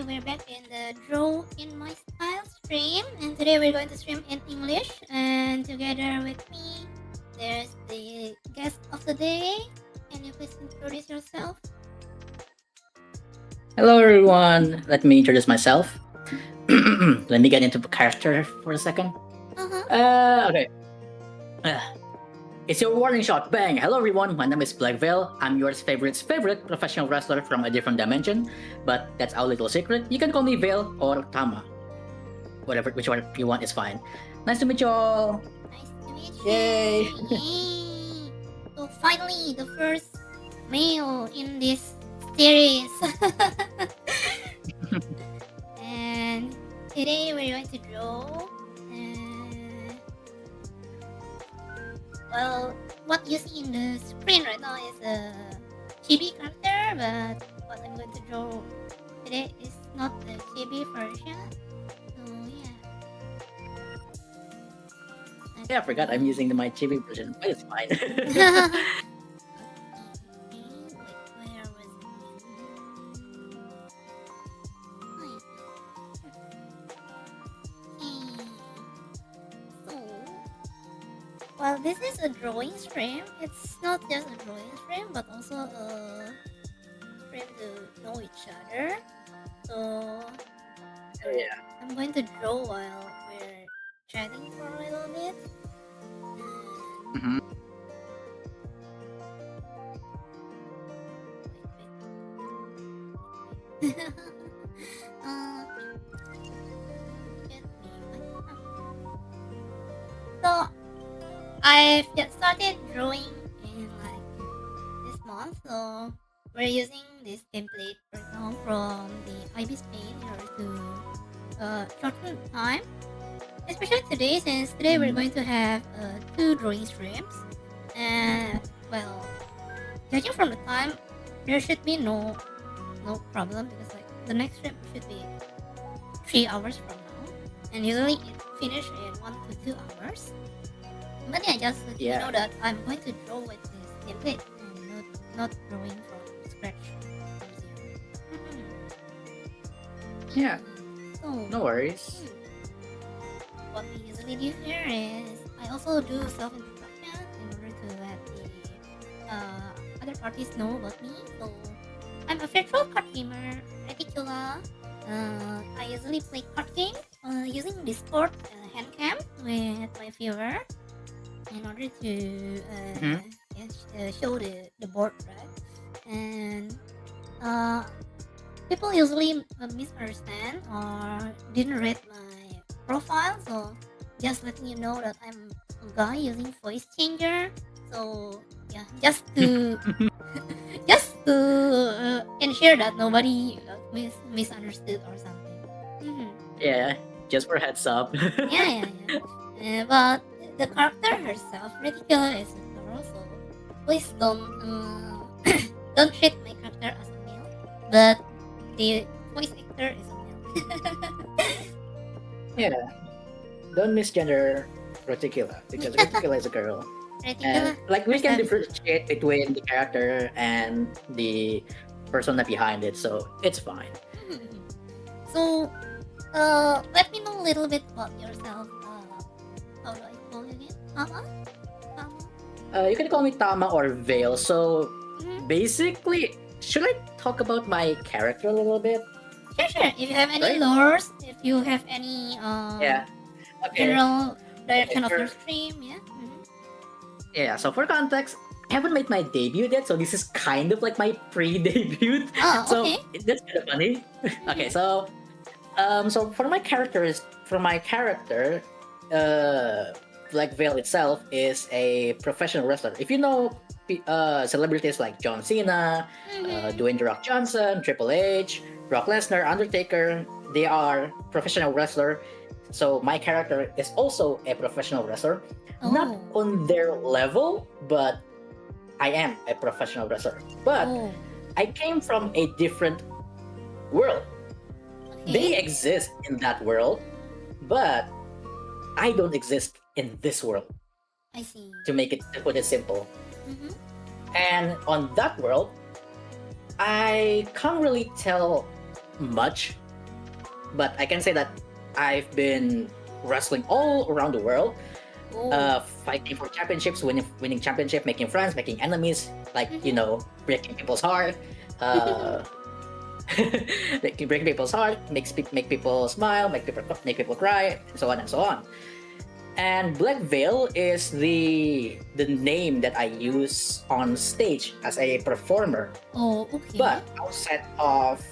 we're back in the Draw in My Style stream, and today we're going to stream in English. And together with me, there's the guest of the day. Can you please introduce yourself? Hello, everyone. Let me introduce myself. Let me get into character for a second. Okay. Uh, it's your warning shot. Bang. Hello, everyone. My name is Black Veil. I'm your favorite professional wrestler from a different dimension, but that's our little secret. You can call me Veil or Tama. Which one you want is fine. Nice to meet you all. Nice to meet you. Yay. Yay. So finally, the first male in this series. And today we're going to draw. Well, what you see in the screen right now is a chibi character, but what I'm going to draw today is not the chibi version. So yeah. Yeah, I forgot I'm using my chibi version, but it's fine. Well, this is a drawing stream. It's not just a drawing stream, but also a stream to know each other. So Yeah. I'm going to draw while we're chatting for a little bit. Mhm. Uh, so I've just started drawing in like this month, so we're using this template right now from the IB's paint in order to shorten time. Especially today, since today we're going to have 2 drawing streams, and well, judging from the time, there should be no problem because like the next stream should be 3 hours from now, and usually it finishes in 1 to 2 hours. But yeah, just let you know that I'm going to draw with this template and not drawing from scratch. Yeah. So No worries. what we usually do here is I also do self-introduction in order to let the other parties know about me. So I'm a virtual card gamer, Reticula. I usually play card games using Discord handcam with my viewer in order to show the board, right? And people usually misunderstand or didn't read my profile, so just letting you know that I'm a guy using voice changer. So yeah, just to ensure that nobody misunderstood or something. Yeah, just for heads up. Yeah. But the character herself, Reticula, is a girl, so please don't don't treat my character as a male. But the voice actor is a male. Yeah. Don't misgender Reticula because Reticula is a girl. Reticula. And like we can differentiate between the character and the persona behind it, so it's fine. So, let me know a little bit about yourself. How do I call you again? Tama? You can call me Tama or Veil. So basically, should I talk about my character a little bit? Sure. If you have any lores, if you have any general direction of your stream, Yeah, so for context, I haven't made my debut yet, so this is kind of like my pre-debut. So okay. that's kind of funny. Okay, so for my character, Black Veil itself is a professional wrestler. If you know celebrities like John Cena, Dwayne The Rock Johnson, Triple H, Brock Lesnar, Undertaker, they are professional wrestler. So my character is also a professional wrestler. Not on their level, but I am a professional wrestler. But I came from a different world. They exist in that world, but I don't exist in this world. I see. To put it simple. And on that world, I can't really tell much but I can say that I've been wrestling all around the world, Oh. fighting for championships, winning championship, making friends, making enemies, like breaking people's heart, uh, breaking people's heart, make people smile, make people cry, so on and so on. And Black Veil is the name that I use on stage as a performer. Oh, okay. But outside of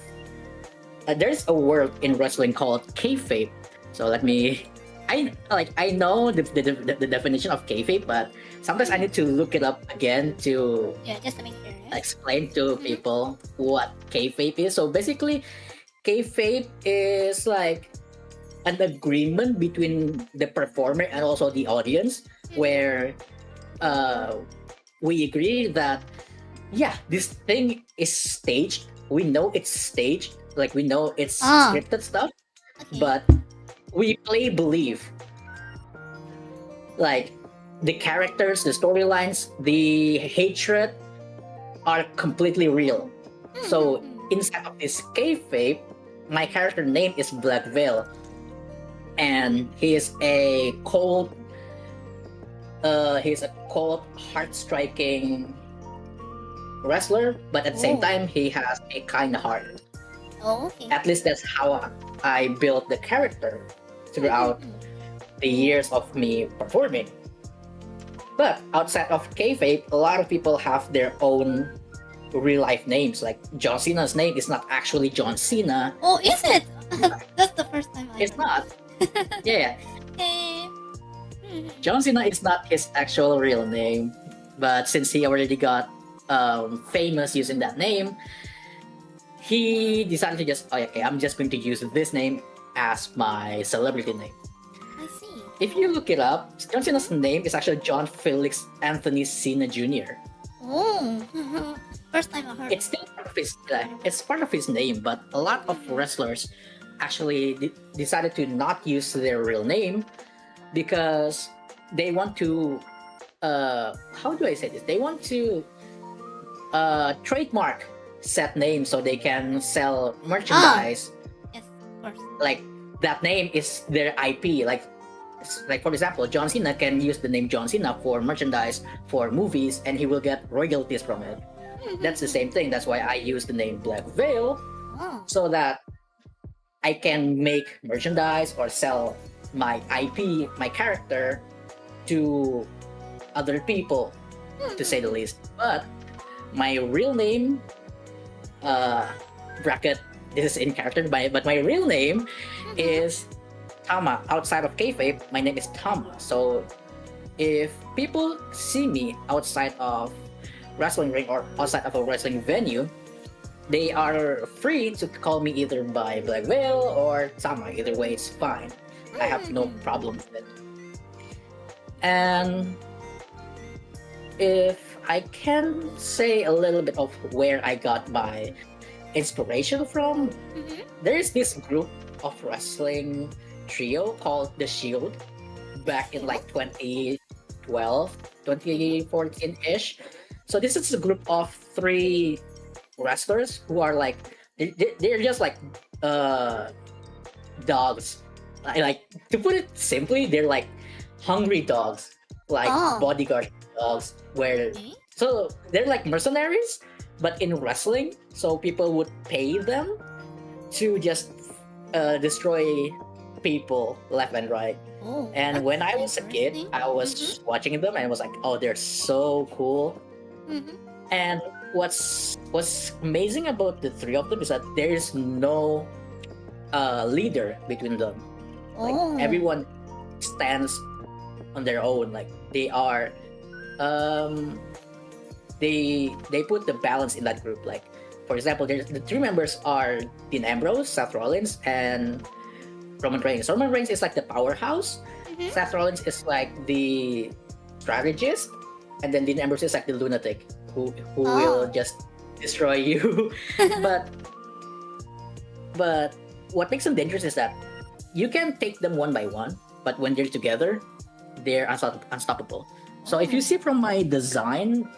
there's a word in wrestling called kayfabe. So let me. I know the definition of kayfabe, but sometimes I need to look it up again to Yeah, just to make sure. explain to people what kayfabe is. So basically, kayfabe is like an agreement between the performer and also the audience, where we agree that this thing is staged. We know it's staged, like we know it's scripted stuff, Okay. but we play believe. Like the characters, the storylines, the hatred are completely real. So inside of this kayfabe, my character name is Black Veil, and he is a cold, heart-striking wrestler, but at the same time, he has a kind heart. Oh, okay. At least that's how I built the character throughout the years of me performing. But outside of kayfabe, a lot of people have their own real life names. Like John Cena's name is not actually John Cena. Oh, is it? That's the first time I It's heard. not. Yeah, Okay. John Cena is not his actual real name, but since he already got famous using that name, he decided to just, okay, I'm just going to use this name as my celebrity name. I see. If you look it up, John Cena's name is actually John Felix Anthony Cena Jr. Oh, first time I heard. It's still part of it's part of his name, but a lot of wrestlers actually decided to not use their real name because they want to how do I say this? They want to trademark set name so they can sell merchandise. Yes, of course. Like that name is their IP. Like for example, John Cena can use the name John Cena for merchandise for movies, and he will get royalties from it. That's the same thing. That's why I use the name Black Veil, Oh. so that I can make merchandise or sell my IP, my character, to other people, to say the least. But my real name, bracket, this is in character, but my real name is Tama. Outside of kayfabe, my name is Tama. So if people see me outside of wrestling ring or outside of a wrestling venue, they are free to call me either by Black Veil or Tama. Either way, it's fine. I have no problem with it. And if I can say a little bit of where I got my inspiration from, there is this group of wrestling trio called The Shield back in like 2012, 2014-ish. So this is a group of 3 wrestlers who are like they're just like dogs. Like to put it simply, they're like hungry dogs, like bodyguard dogs. So they're like mercenaries, but in wrestling. So people would pay them to just destroy people left and right. Oh, And when I was a kid, I was watching them and I was like, oh, they're so cool. And what's amazing about the 3 of them is that there is no leader between them. Like everyone stands on their own. Like they are they put the balance in that group. Like for example, there's the 3 members are Dean Ambrose, Seth Rollins, and Roman Reigns. Roman Reigns is like the powerhouse. Seth Rollins is like the strategist, and then Dean Ambrose is like the lunatic who will just destroy you. but what makes them dangerous is that you can take them one by one, but when they're together, they're unstoppable. So if you see from my design,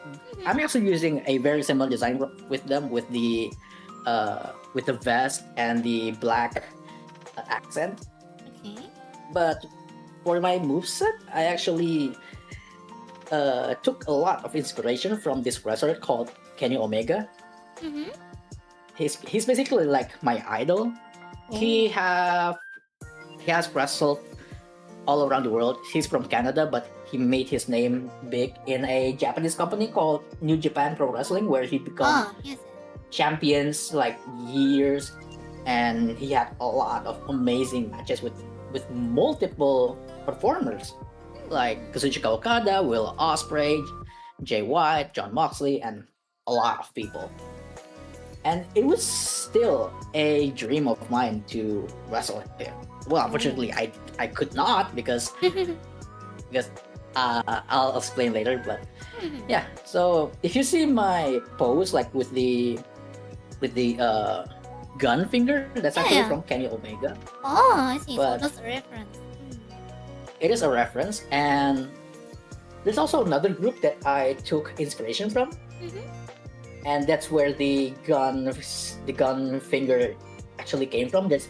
I'm actually using a very similar design with them, with the vest and the black accent. Okay. But for my moveset, I actually took a lot of inspiration from this wrestler called Kenny Omega. Mm-hmm. He's basically like my idol. He Oh. have he has wrestled all around the world. He's from Canada, but he made his name big in a Japanese company called New Japan Pro Wrestling, where he become Ah, yes. champions like years, and he had a lot of amazing matches with multiple performers like Kazuchika Okada, Will Ospreay, Jay White, John Moxley, and a lot of people. And it was still a dream of mine to wrestle him. Well, unfortunately, I could not because I'll explain later. But yeah, so if you see my pose like with the gun finger, that's actually Yeah. from Kenny Omega. Oh, I see. So But that's a reference. it is a reference, and there's also another group that I took inspiration from, Mm-hmm. and that's where the gun finger actually came from. There's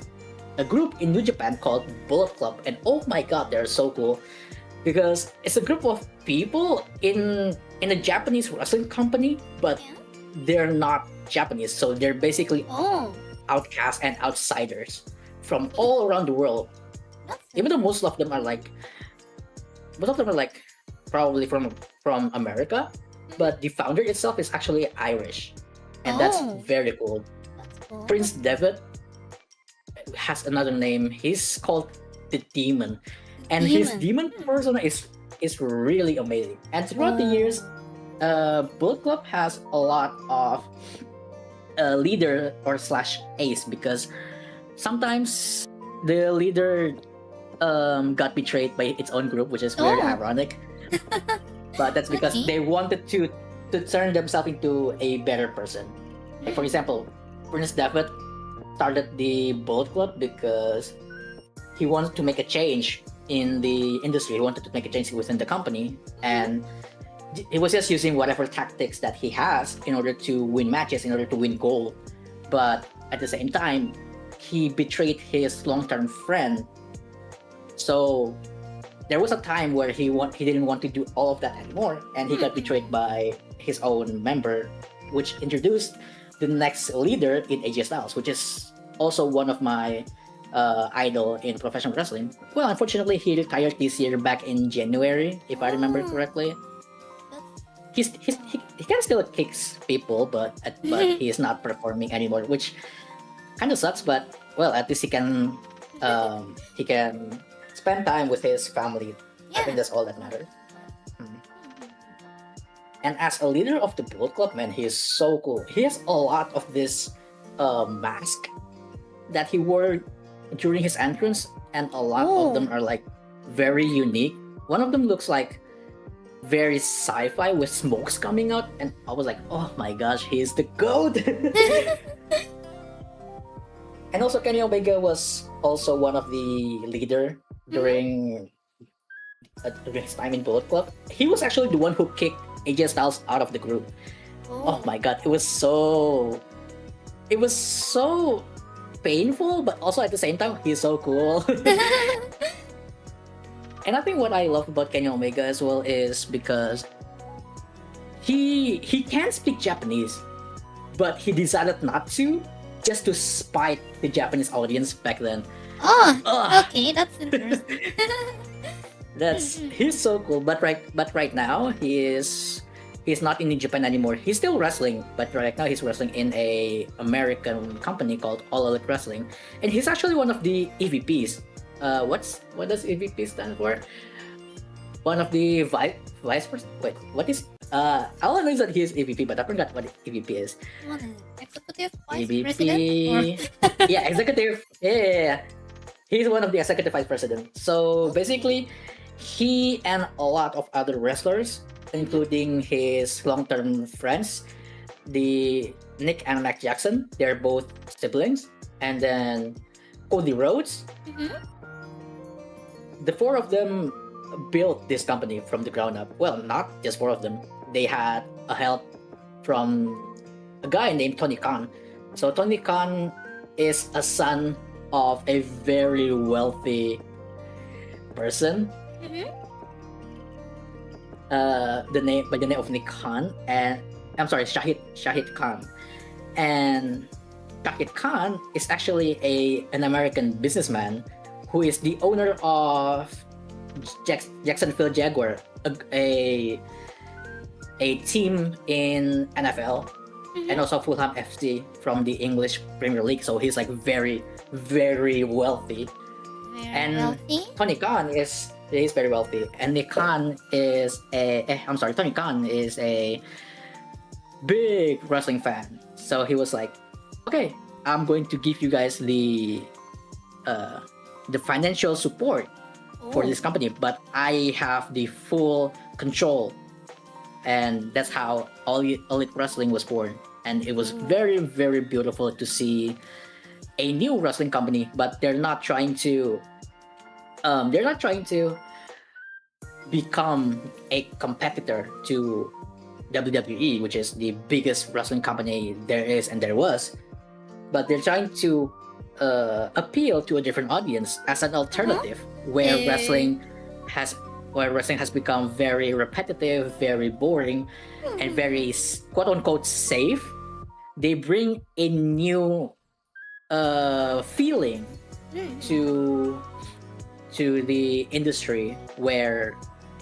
a group in New Japan called Bullet Club, and oh my god, they're so cool because it's a group of people in a Japanese wrestling company, but Yeah. they're not Japanese, so they're basically Oh, outcasts and outsiders from all around the world. that's Even though most of them are like probably from America, but the founder itself is actually Irish, and that's Oh. very cool. That's cool. Prince Devitt has another name. He's called the Demon, and his demon persona is really amazing. And throughout the years, Bullet Club has a lot of leader or slash ace because sometimes the leader got betrayed by its own group, which is very Oh. ironic. But that's because Okay. they wanted to turn themselves into a better person. Like for example, Prince Devitt started the Bullet Club because he wanted to make a change in the industry. He wanted to make a change within the company, and he was just using whatever tactics that he has in order to win matches, in order to win gold. But at the same time, he betrayed his long-term friend. So there was a time where he didn't want to do all of that anymore, and he got betrayed by his own member, which introduced the next leader in AJ Styles, which is also one of my idol in professional wrestling. Well, unfortunately, he retired this year back in January, if I remember correctly. He can still kicks people, but he is not performing anymore, which kind of sucks. But well, at least he can spend time with his family. I think that's all that matters. And as a leader of the Bullet Club, man, he is so cool. He has a lot of this mask that he wore during his entrance, and a lot of them are like very unique. One of them looks like very sci-fi with smokes coming out, and I was like, oh my gosh, he's the GOAT! And also Kenny Omega was also one of the leader during his time in Bullet Club. He was actually the one who kicked AJ Styles out of the group. Oh my god, it was so painful, but also at the same time, he's so cool. And I think what I love about Kenny Omega as well is because he can speak Japanese, but he decided not to, just to spite the Japanese audience back then. Okay, that's interesting. He's so cool. But right now he's not in Japan anymore. He's still wrestling, but right now he's wrestling in a American company called All Elite Wrestling, and he's actually one of the EVPs. What does EVP stand for? One of the vice president. Wait, what is? All I know is that he is EVP, but I forgot what EVP is. What is it? Executive Vice EVP. President? Yeah, executive. Yeah. He's one of the executive vice president. So basically, he and a lot of other wrestlers, including his long-term friends, the Nick and Mac Jackson, they're both siblings, and then Cody Rhodes. The four of them built this company from the ground up. Well, not just four of them. They had a help from a guy named Tony Khan. So Tony Khan is a son of a very wealthy person. Mm-hmm. The name by the name of Nick Khan, and I'm sorry, Shahid Khan. And Shahid Khan is actually an American businessman who is the owner of Jacksonville Jaguar, a team in NFL, Mm-hmm. and also Fulham FC from the English Premier League. So he's like very, very wealthy. Very And wealthy. Tony Khan is very wealthy, and Nick Khan is Tony Khan is a big wrestling fan. So he was like, okay, I'm going to give you guys the financial support for this company, but I have the full control. And that's how All Elite Wrestling was born. And it was very, very beautiful to see a new wrestling company, but they're not trying to become a competitor to WWE, which is the biggest wrestling company there is and there was. But they're trying to appeal to a different audience as an alternative where wrestling has become very repetitive, very boring, and very quote unquote safe. They bring a new feeling to the industry where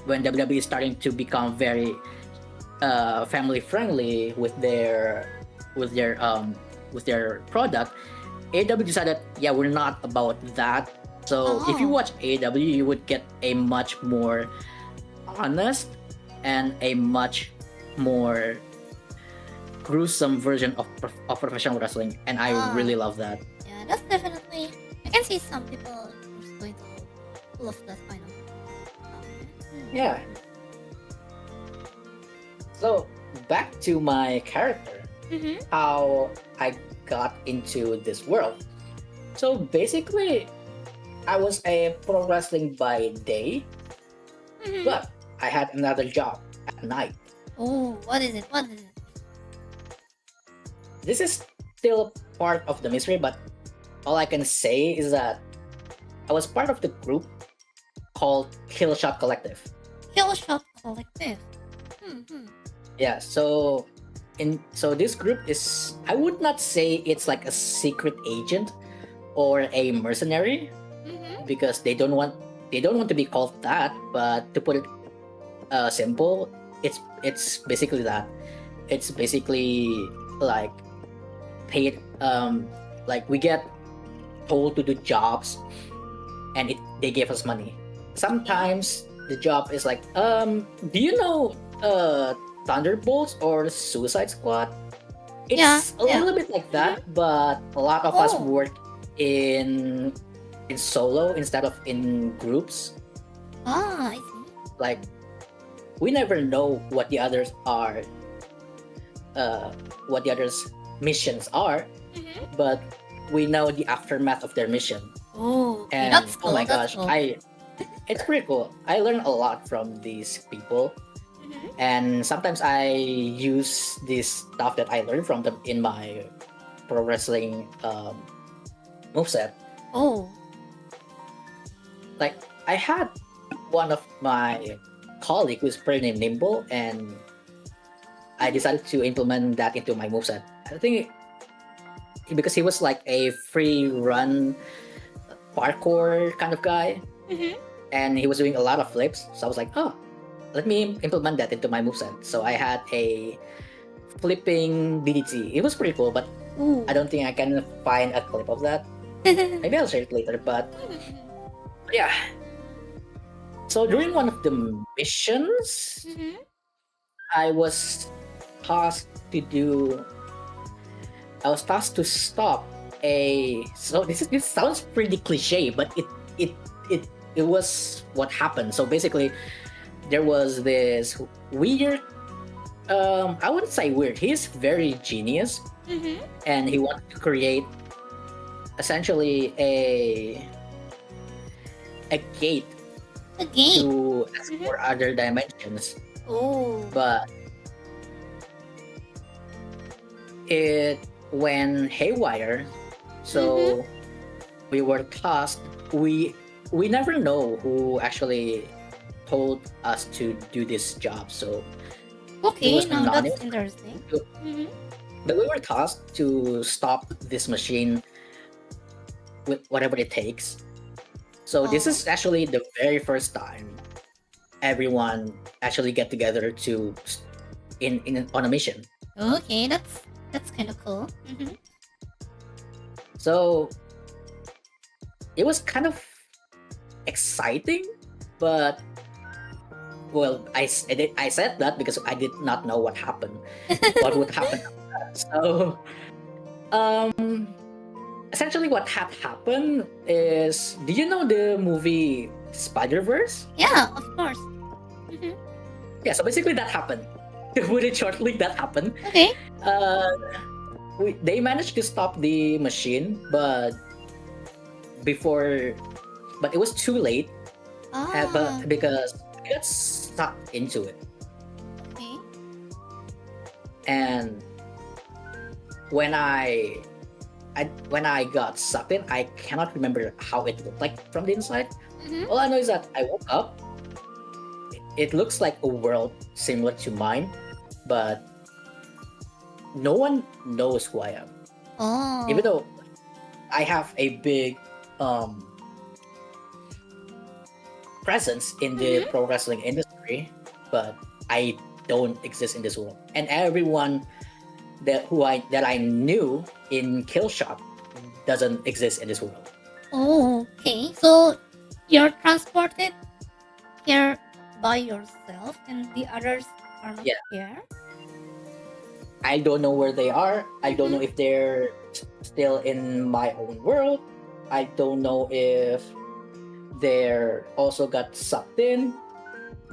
when WWE is starting to become very family friendly with their product, AEW decided, yeah, we're not about that. So if you watch AEW, you would get a much more honest and a much more gruesome version of professional wrestling, and I really love that. Yeah, that's definitely. I can see some people are going to love that kind of. Yeah. So back to my character, how I got into this world. So basically, I was a pro wrestling by day, but I had another job at night. Oh, what is it? What is it? This is still part of the mystery, but all I can say is that I was part of the group called Kill Shot Collective. Kill Shot Collective. Yeah, so this group is, I would not say it's like a secret agent or a mercenary, because they don't want to be called that, but to put it simple, it's basically that. It's basically like paid, like we get told to do jobs and they give us money. Sometimes the job is like, do you know Thunderbolts or Suicide Squad? It's a little bit like that, but a lot of us work in solo instead of in groups. I see. Like, we never know what the others are, what the others' missions are, but we know the aftermath of their mission. Oh, And that's cool. oh my that's gosh, cool. it's pretty cool. I learn a lot from these people, and sometimes I use this stuff that I learned from them in my pro wrestling moveset. Oh, Like, I had one of my colleague who's pretty named Nimble, and I decided to implement that into my moveset. I think because he was like a free run parkour kind of guy, and he was doing a lot of flips. So I was like, oh, let me implement that into my moveset. So I had a flipping DDT. It was pretty cool, but I don't think I can find a clip of that. Maybe I'll share it later, but yeah. So during one of the missions, I was tasked to stop a. So this sounds pretty cliche, but it was what happened. So basically, there was this weird. I wouldn't say weird. He's very genius, and he wanted to create essentially a gate to explore other dimensions. Oh. But it went haywire. So we were tasked. We never know who actually told us to do this job, so it Okay, was now that's anonymous. interesting. Mm-hmm. But we were tasked to stop this machine with whatever it takes. So this Oh, is actually the very first time everyone actually get together to on a mission. okay, that's kind of cool. Mm-hmm. So it was kind of exciting, but well, I said that because I did not know what happened, what would happen after that. So um, essentially, what had happened is, do you know the movie Spider-Verse? Yeah, of course. Mm-hmm. Yeah, so basically that happened. To put it shortly, that happened. Okay. Uh, they managed to stop the machine, but before, but it was too late. Ah, But because we got sucked into it, okay. and when when I got sucked in, I cannot remember how it looked like from the inside. Mm-hmm. All I know is that I woke up. It looks like a world similar to mine, but no one knows who I am. Oh. Even though I have a big presence in the Mhm. pro wrestling industry, but I don't exist in this world. And everyone that I knew in Kill Shop doesn't exist in this world. Oh, okay. So you're transported here by yourself, and the others are not Yeah. here. I don't know where they are. I don't know Mhm. if they're still in my own world. I don't know if they're also got sucked in.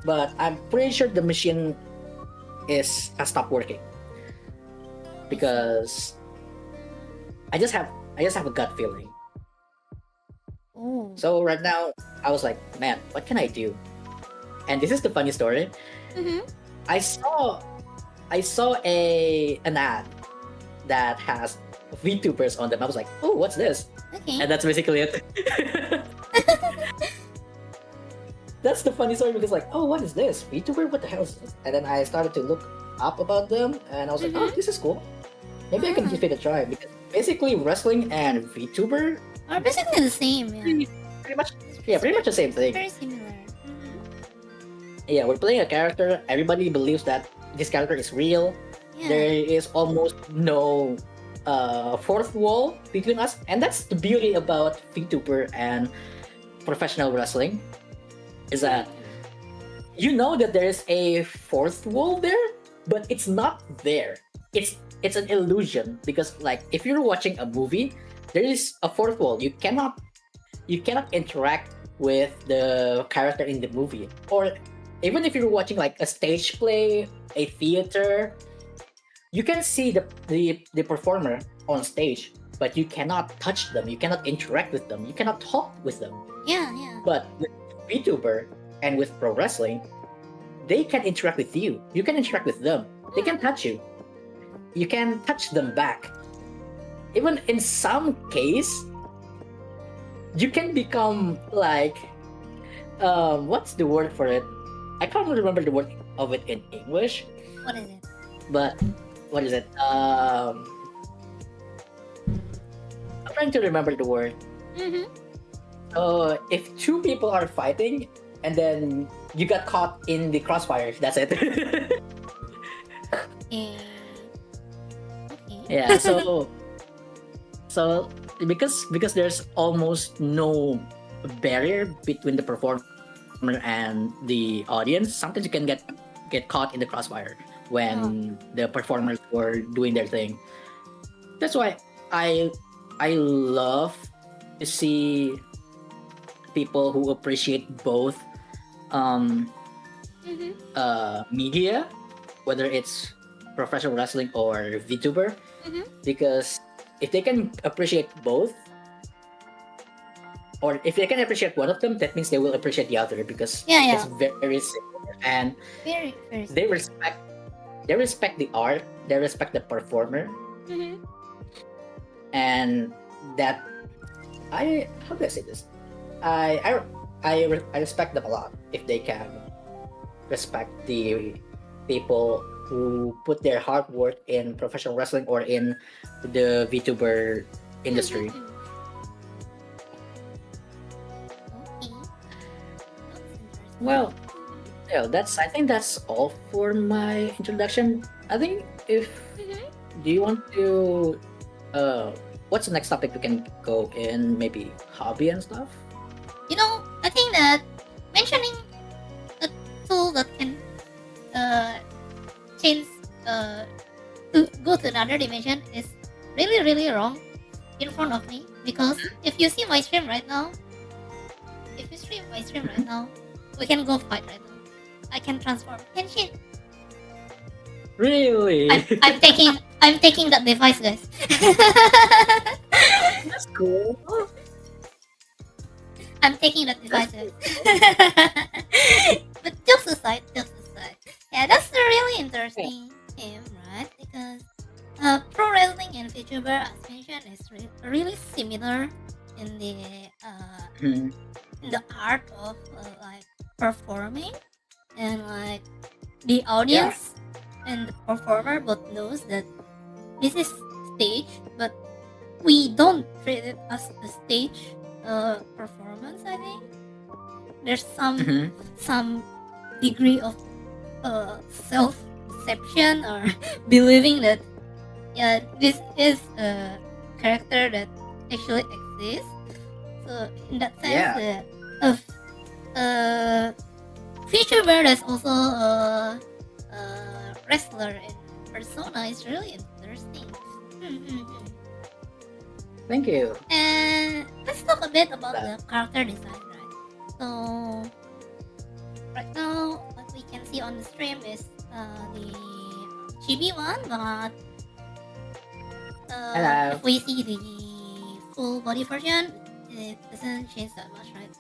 But I'm pretty sure the machine has stopped working because I just have a gut feeling. Oh. So right now I was like, man, what can I do? And this is the funny story. Mm-hmm. I saw an ad that has VTubers on them. I was like, oh, what's this? Okay. And that's basically it. That's the funny story because like, oh, what is this? VTuber? What the hell is this? And then I started to look up about them and I was like, oh, Mhm. this is cool. Maybe I can Ah. give it a try because basically wrestling and VTuber Are basically the same. Yeah. pretty much the same thing. Very similar. Mhm. Yeah, we're playing a character. Everybody believes that this character is real. Yeah. There is almost no fourth wall between us, and that's the beauty about VTuber and professional wrestling, is that you know that there is a fourth wall there, but it's not there. It's an illusion because like if you're watching a movie, there is a fourth wall. You cannot interact with the character in the movie, or even if you're watching like a stage play, a theater, you can see the performer on stage, but you cannot touch them, you cannot interact with them, you cannot talk with them. Yeah. Yeah. But with VTuber and with pro wrestling, they can interact with you, you can interact with them, they can touch you, you can touch them back. Even in some case, you can become like what's the word for it? I can't remember the word of it in English, What is it? but what is it? I'm trying to remember the word. Mm-hmm. If two people are fighting and then you got caught in the crossfire, that's it. Okay. Yeah. So because there's almost no barrier between the performer and the audience, sometimes you can get caught in the crossfire when the performers were doing their thing. That's why I love to see people who appreciate both Mm-hmm. media, whether it's professional wrestling or VTuber, Mm-hmm. because if they can appreciate both, or if they can appreciate one of them, that means they will appreciate the other because Yeah. Yeah. it's very similar, and Very. Very. they respect the art, they respect the performer, Mm-hmm. and that I how do I say this? I respect them a lot if they can respect the people who put their hard work in professional wrestling or in the VTuber industry. Okay. That's interesting. Well, yeah, that's I think that's all for my introduction. I think if Mhm. do you want to what's the next topic we can go in? Maybe hobby and stuff? You know, I think that mentioning a tool that can uh, change to go to another dimension is really really wrong in front of me, because if you see my stream right now, if you stream my stream right now, we can go fight right now. I can transform. Henshin. Really? I'm taking that device, guys. That's cool. I'm taking that device. That's But jokes aside, yeah, that's a really interesting theme, right? Because pro wrestling and VTuber, as mentioned, is really similar in the Mhm. in the art of like performing, and like the audience and the performer both knows that this is stage, but we don't treat it as a stage performance. I think there's Mhm. some degree of self deception or believing that yeah, this is a character that actually exists. So in that sense, Yeah. a VTuber that's also a wrestler in Persona is really interesting. Thank you. And let's talk a bit about That- the character design, right? So right now, what we can see on the stream is the chibi one, but Hello. if we see the full body version, it doesn't change that much, right?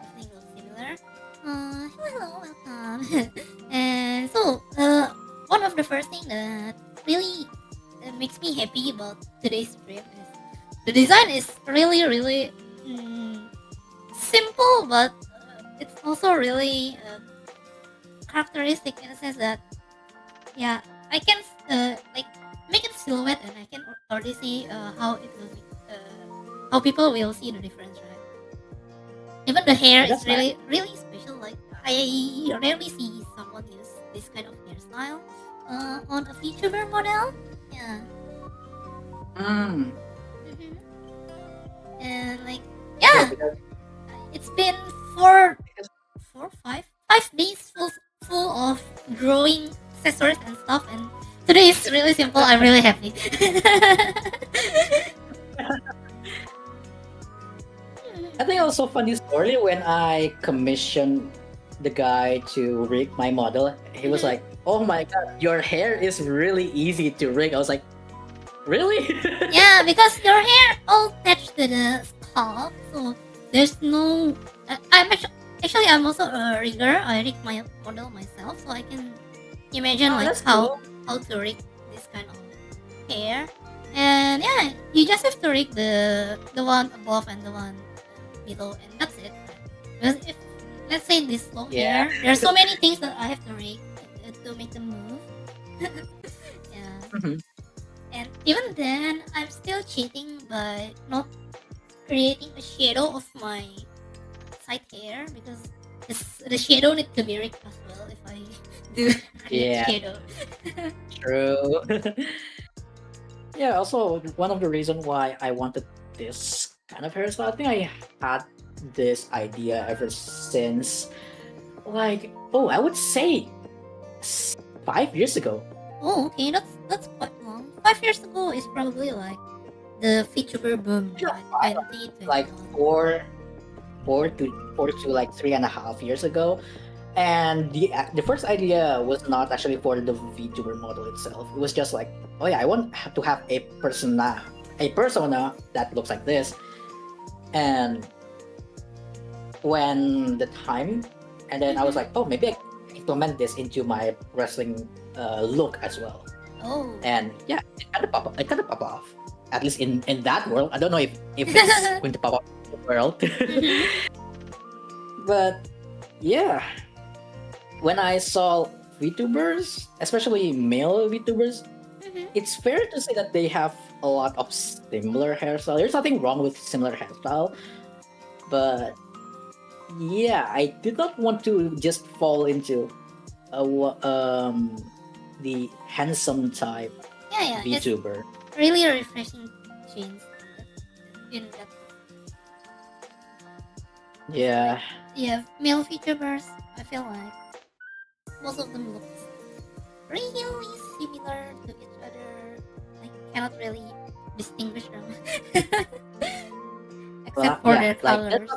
Everything looks similar. Hello, welcome. And so, one of the first thing that really makes me happy about today's stream is the design is really, really simple, but it's also really characteristic in the sense that, yeah, I can like make it silhouette, and I can already see how it will be, how people will see the difference, right? Even the hair is That's nice. really, really special. Like I rarely see someone use this kind of hairstyle on a VTuber model. Yeah. Mm. Mhm. And like, Yeah, yeah, because- it's been four, 5 days full of drawing accessories and stuff, and today is really simple. I'm really happy. I think also funny story when I commissioned the guy to rig my model. He was Mhm. like, "Oh my god, your hair is really easy to rig." I was like, "Really?" Yeah, because your hair all attached to the scalp, so there's no. I'm also a rigger. I rig my model myself, so I can imagine Oh, like that's cool. how to rig this kind of hair. And yeah, you just have to rig the one above and the one below, and that's it. Because if let's say this long Yeah. hair, there are so many things that I have to rig to make them move. Yeah. Mhm. And even then, I'm still cheating by not creating a shadow of my side hair, because the shadow need to be rigged as well if I do create Yeah. shadow. True. Yeah. Also, one of the reason why I wanted this kind of hairstyle, I think I had this idea ever since, like, I would say 5 years ago. Oh, okay, that's quite long. 5 years ago is probably like the VTuber boom, Yeah, right? 2021. like four to like 3.5 years ago. And the first idea was not actually for the VTuber model itself. It was just like, oh yeah, I want to have a persona that looks like this. And when the time, and then I was like, oh, maybe I can implement this into my wrestling look as well. Oh, And yeah, it kind of pop off. at least in that world. I don't know if it's going to pop up in the world. But yeah, when I saw VTubers, especially male VTubers, Mhm. it's fair to say that they have a lot of similar hairstyle. There's nothing wrong with similar hairstyle, but yeah, I did not want to just fall into the handsome type Yeah, it's VTuber. really a refreshing change in that. Yeah, Yeah, male VTubers, I feel like most of them look really similar to each other. I cannot really distinguish them well, except for yeah, their like colors.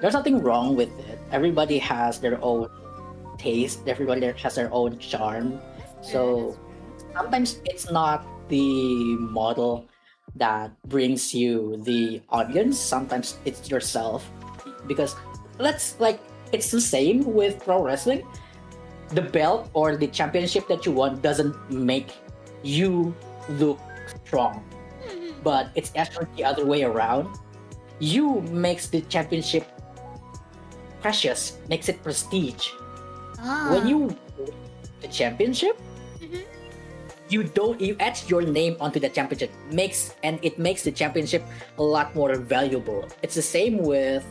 there's nothing wrong with it. Everybody has their own taste. Everybody has their own charm. That's true. So sometimes it's not the model that brings you the audience. Sometimes it's yourself, because let's like it's the same with pro wrestling. The belt or the championship that you won doesn't make you look strong, Mhm. but it's actually the other way around. You makes the championship precious, makes it prestige. When Ah. you win the championship, Mhm. you etch your name onto the championship, it makes the championship a lot more valuable. It's the same with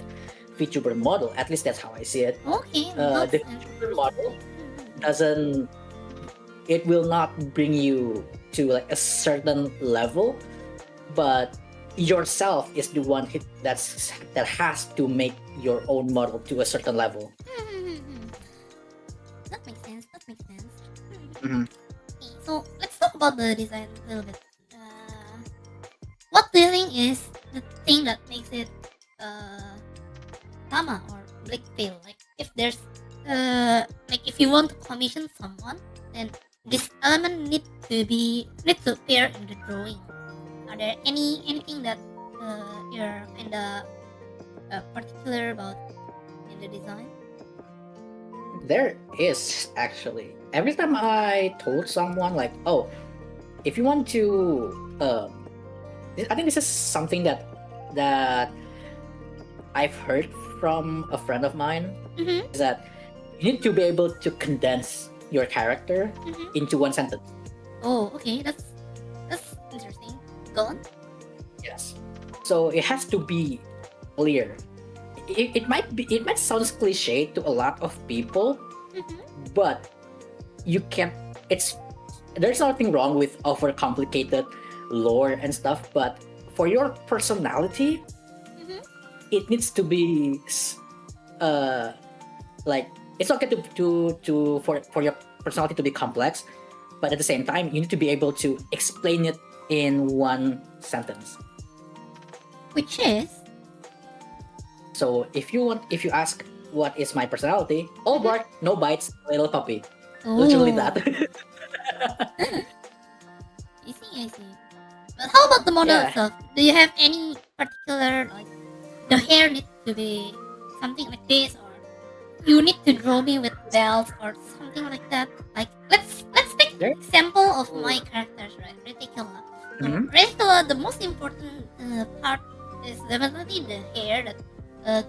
VTuber model. At least that's how I see it. Okay, that's The VTuber model interesting. Mhm. doesn't it will not bring you to like a certain level, but yourself is the one that has to make your own model to a certain level. Mhm. That makes sense. That makes sense. Mhm. Okay, so let's talk about the design a little bit. What do you think is the thing that makes it uh Tama or Black Tail? Like if there's like if you want to commission someone, then this element need to appear in the drawing. Are there anything that you're kinda particular about in the design? There is actually. Every time I told someone like, "Oh, if you want to," I think this is something that I've heard from a friend of mine, Mm-hmm. is that you need to be able to condense your character Mm-hmm. into one sentence. Oh, okay, that's interesting. Go on. Yes. So it has to be clear. It might sound cliche to a lot of people, Mm-hmm. but you can't. It's there's nothing wrong with overcomplicated lore and stuff, but for your personality, Mm-hmm. it needs to be uh like it's okay for your personality to be complex, but at the same time you need to be able to explain it in one sentence. Which is So if you ask what is my personality, all Mhm. bark, no bites, little puppy. Literally Oh, that. I see. But how about the model Yeah. itself? Do you have any particular like the hair needs to be something like this, or you need to draw me with bells or something like that? Like let's take There. example of my characters, right? Reticula. So Mhm. Reticula, the most important part is definitely the hair that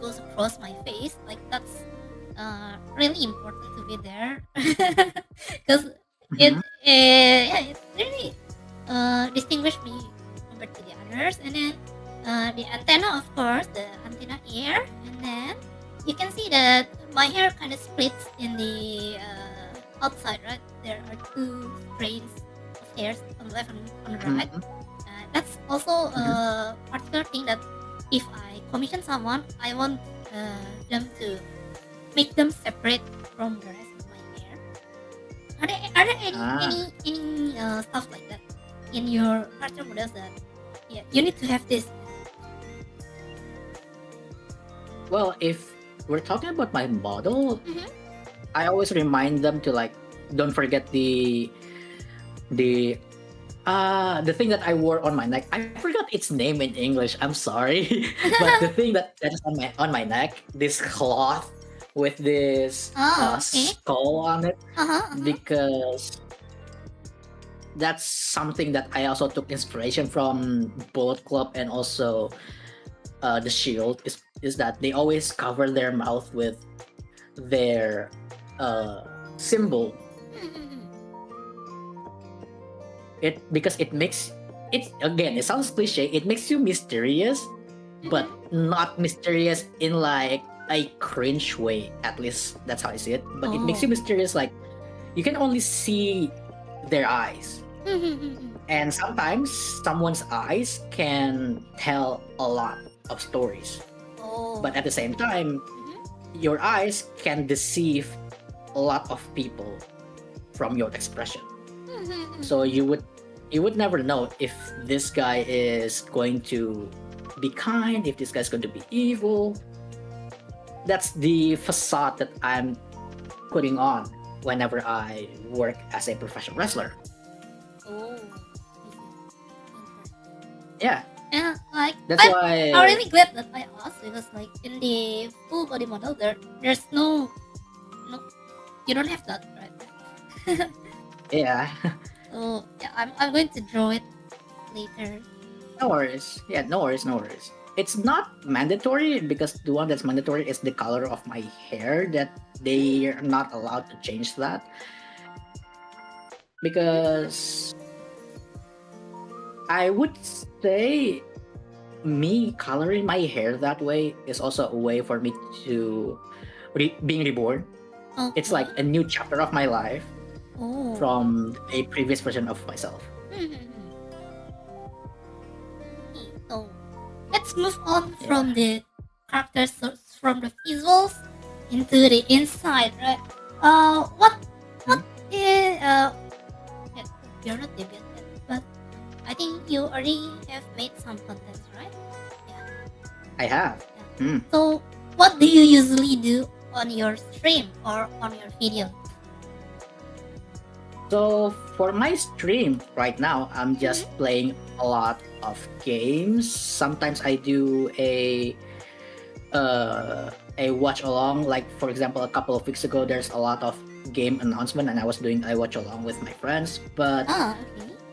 goes across my face. Like that's really important to be there because Mhm. yeah, it really distinguish me compared to the others. And then the antenna, of course, the antenna ear, and then you can see that my hair kind of splits in the outside, right? There are two strands of hairs on the left and on the right. Mhm. That's also Mhm. a particular thing that if I commission someone, I want them to make them separate from the rest of my hair. Are there Ah. any stuff like that in your character models that yeah you need to have this? Well, if we're talking about my model, Mm-hmm. I always remind them to like don't forget the the thing that I wore on my neck. I forgot its name in English. I'm sorry, but the thing that is on my neck, this cloth with this Oh, okay. skull on it, Uh huh. Uh huh. because that's something that I also took inspiration from Bullet Club and also the Shield is that they always cover their mouth with their symbol. It because it makes it again. It sounds cliche. It makes you mysterious, but not mysterious in like a cringe way. At least that's how I see it. But it makes you mysterious. Like you can only see their eyes, and sometimes someone's eyes can tell a lot of stories. But at the same time, your eyes can deceive a lot of people from your expression. So you would never know if this guy is going to be kind, if this guy's going to be evil. That's the facade that I'm putting on whenever I work as a professional wrestler. Oh. Yeah, And like that's why. I'm really glad that I asked because like in the full body model there's no you don't have that, right? Yeah, So yeah, I'm going to draw it later. no worries. Yeah, no worries, no worries. It's not mandatory because the one that's mandatory is the color of my hair that they are not allowed to change that because I would say me coloring my hair that way is also a way for me to being reborn. It's like a new chapter of my life Oh. from a previous version of myself. So let's move on from the characters, from the visuals into the inside, right? What is yeah, you're not debuted yet, but I think you already have made some contents, right? I have. So what do you usually do on your stream or on your video? So for my stream right now, I'm just playing a lot of games. Sometimes I do a watch along. Like for example, a couple of weeks ago, there's a lot of game announcement, and I was doing a watch along with my friends. But Okay.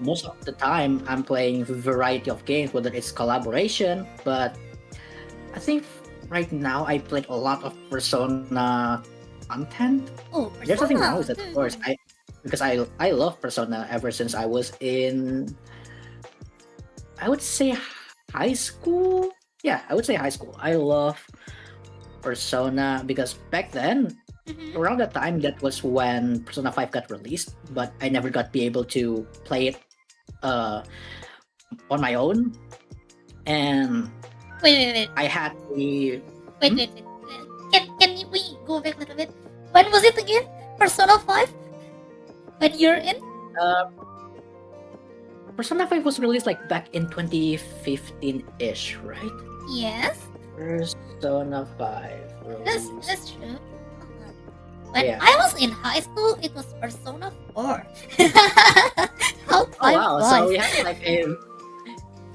most of the time, I'm playing variety of games, whether it's collaboration. But I think right now I played a lot of Persona content. Oh, There's nothing Persona. wrong with it, of course. Because I love Persona ever since I was in, I would say, high school. Yeah, I would say high school. I love Persona because back then, around that time, that was when Persona 5 got released, but I never got be able to play it on my own. And Wait. I had the Wait. Can we go back a little bit? When was it again? Persona 5? When you're in? Persona 5 was released like back in 2015-ish, right? Yes. Persona 5 released. That's true. When Yeah. I was in high school, it was Persona 4. How Oh time wow! flies. So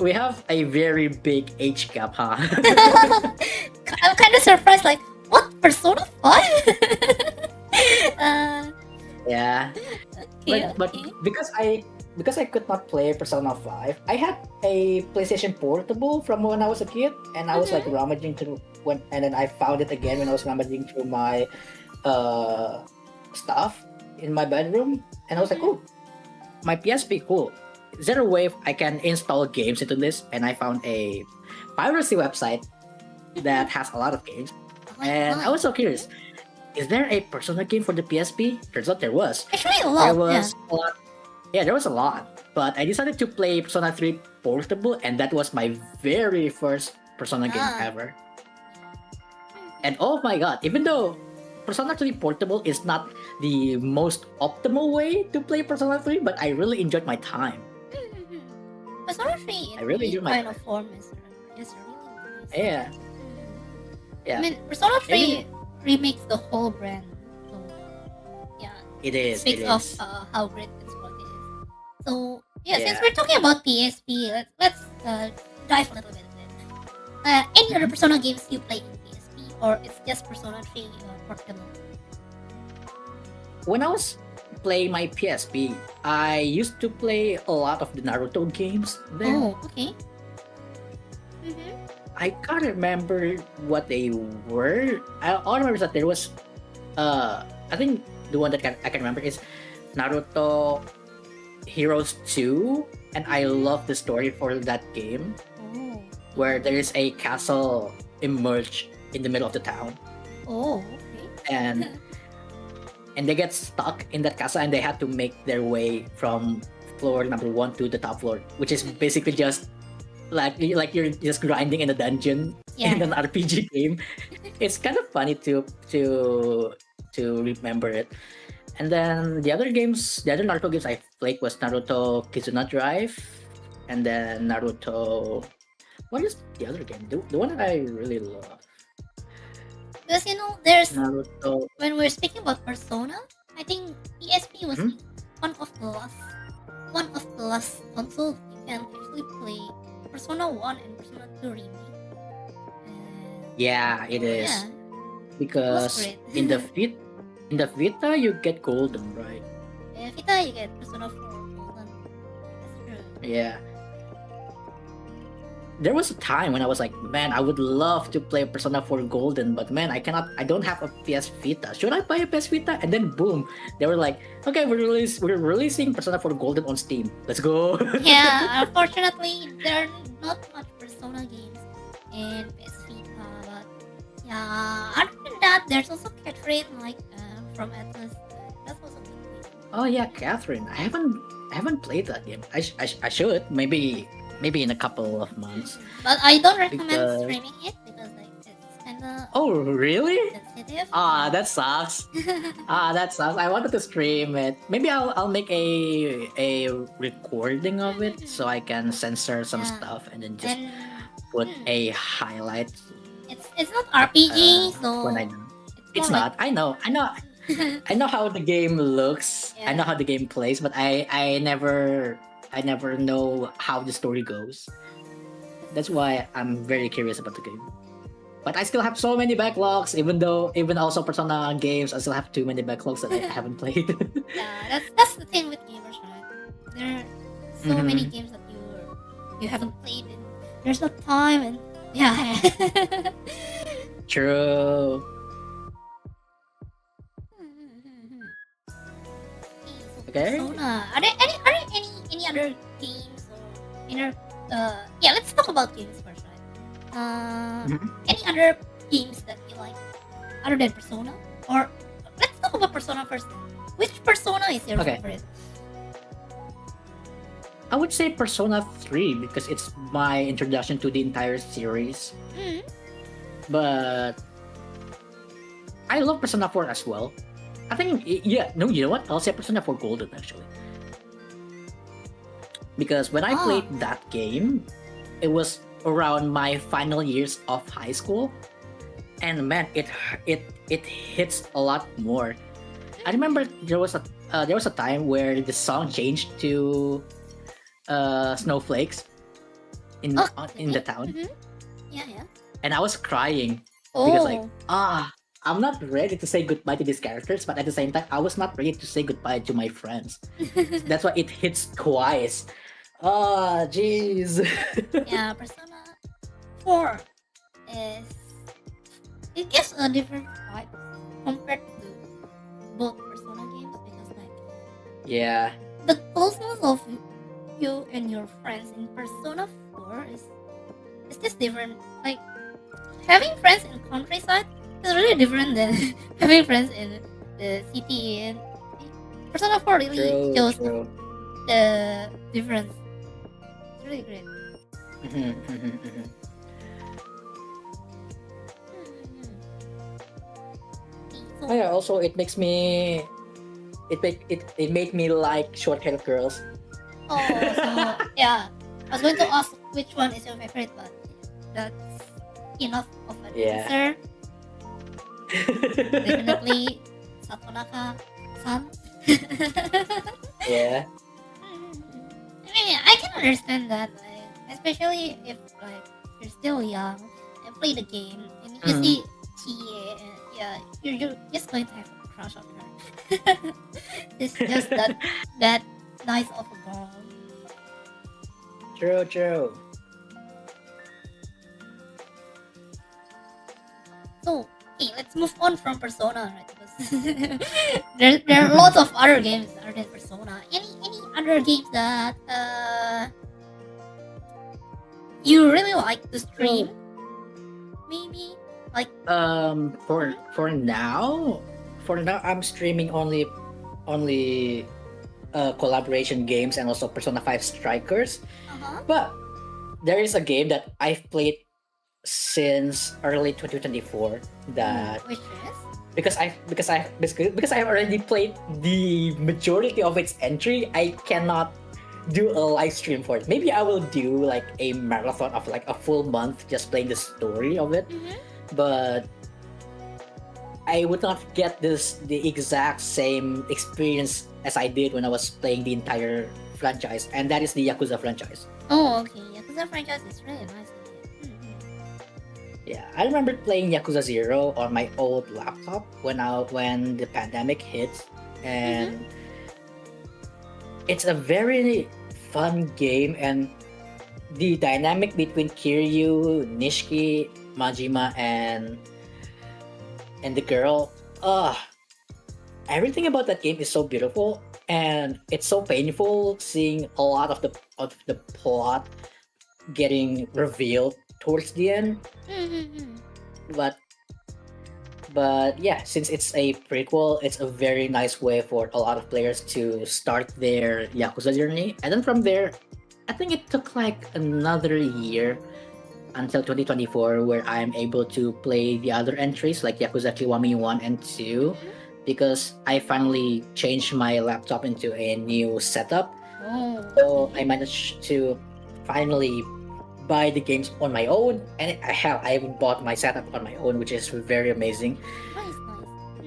we have a very big age gap, huh? I'm kind of surprised. Like, what, Persona 5? Yeah, Okay, but okay. because I could not play Persona 5, I had a PlayStation Portable from when I was a kid, and I was like rummaging through and then I found it again when I was rummaging through my stuff in my bedroom, and I was like, oh, my PSP, cool. Is there a way I can install games into this? And I found a piracy website that has a lot of games, and I was so curious. Is there a Persona game for the PSP? Turns out there was. Actually, a lot. There was a lot. Yeah, there was a lot. But I decided to play Persona 3 Portable, and that was my very first Persona game ever. And oh my god, even though Persona 3 Portable is not the most optimal way to play Persona 3, but I really enjoyed my time. Persona 3 I really in enjoy my kind of form is really nice. Yeah. Yeah. I mean, Persona 3 remakes the whole brand. So, yeah, It is. speaks It of is. how great this one is. So, yeah, since Yeah. we're talking about PSP, let's dive a little bit in it. Any other Persona games you play in PSP, or it's just Persona 3 Portable? When I was play my PSP. I used to play a lot of the Naruto games there. Oh, okay. Mm-hmm. I can't remember what they were. All I remember is that there was, I think the one that I can remember is Naruto Heroes 2, and I love the story for that game Oh. where there is a castle emerged in the middle of the town, Oh, okay. and and they get stuck in that castle, and they had to make their way from floor number 1 to the top floor, which is basically just like you're just grinding in a dungeon in Yeah. an RPG game. It's kind of funny to remember it. And then the other Naruto games I played was Naruto Kizuna Drive, and then Naruto. What is the other game? The one that I really love. Because there's Naruto. when we're speaking about Persona, I think PSP was Hmm? one of the last console you can actually play Persona 1 and Persona 2 remake. Yeah, it is Yeah, it was because great. in the Vita you get golden, right? Yeah, Vita you get Persona 4 Golden. That's true. Yeah. There was a time when I was like, man, I would love to play Persona 4 Golden, but man, I don't have a PS Vita. Should I buy a PS Vita? And then boom, they were like, okay, we're releasing Persona 4 Golden on Steam. Let's go. Yeah, unfortunately, there are not much Persona games in PS Vita, but yeah, other than that, there's also Catherine, like from Atlas. That's also a good game. Oh yeah, Catherine. I haven't played that game. I should maybe in a couple of months. But I don't recommend Because- streaming it because like it's kinda Oh really? sensitive. That sucks. That sucks. I wanted to stream it. Maybe I'll make a recording of it so I can censor some Yeah. stuff and then just And put a highlight it's not RPG, so when I do. It's more not. I know. I know how the game looks. I know Yeah. how the game plays, but I never know how the story goes. That's why I'm very curious about the game. But I still have so many backlogs, even also Persona games, I still have too many backlogs that I haven't played. Yeah, that's the thing with gamers, right? There are so many Mhm. games that you haven't played, and there's no time, and yeah. True. Okay. Persona. Are there any other games or yeah, let's talk about games first, right? Mhm. Any other games that you like other than Persona? Or let's talk about Persona first. Which Persona is your Okay. favorite? I would say Persona 3 because it's my introduction to the entire series. Mm. But I love Persona 4 as well. I think, you know what? I'll say Persona 4 Golden actually. Because when I Ah. played that game, it was around my final years of high school. And man, it hits a lot more. I remember there was a time where the song changed to Snowflakes in the town, Mhm. Yeah. and I was crying because like Oh. I'm not ready to say goodbye to these characters, but at the same time I was not ready to say goodbye to my friends. That's why it hits twice. Jeez. Yeah, Persona 4 is it gives a different vibe compared to both Persona games because like Yeah. the closeness of you and your friends in Persona 4 is just different. Like having friends in countryside is really different than having friends in the city, and Persona 4 really shows True. the difference. It's really great. Mhm, mhm, mhm. So, Oh yeah, also it makes me it made me like short-haired girls. so yeah, I was going to ask which one is your favorite, but that's enough of an Yeah. answer. Definitely Satonaka-san. Yeah. I mean, I can understand that, like, especially if like you're still young and play the game and you Mhm. see Chie, and yeah, you're just going to have a crush on her. It's just that nice of a girl. True. So, okay, let's move on from Persona, right? Because there are lots of other games other than Persona. Any other games that you really like to stream? Maybe like For now, I'm streaming only collaboration games and also Persona 5 Strikers. But there is a game that I've played since early 2024 that which is because I've already played the majority of its entry, I cannot do a live stream for it. Maybe I will do like a marathon of like a full month just playing the story of it, but I would not get the exact same experience as I did when I was playing the entire franchise, and that is the Yakuza franchise. Oh, okay. Yakuza franchise is really nice. Yeah, I remember playing Yakuza 0 on my old laptop when the pandemic hit, and it's a very fun game, and the dynamic between Kiryu, Nishiki, Majima, and the girl, everything about that game is so beautiful, and it's so painful seeing a lot of the plot getting revealed towards the end. But yeah, since it's a prequel, it's a very nice way for a lot of players to start their Yakuza journey. And then from there, I think it took like another year until 2024 where I'm able to play the other entries like Yakuza Kiwami 1 and 2 because I finally changed my laptop into a new setup. So I managed to finally buy the games on my own, and I even bought my setup on my own, which is very amazing.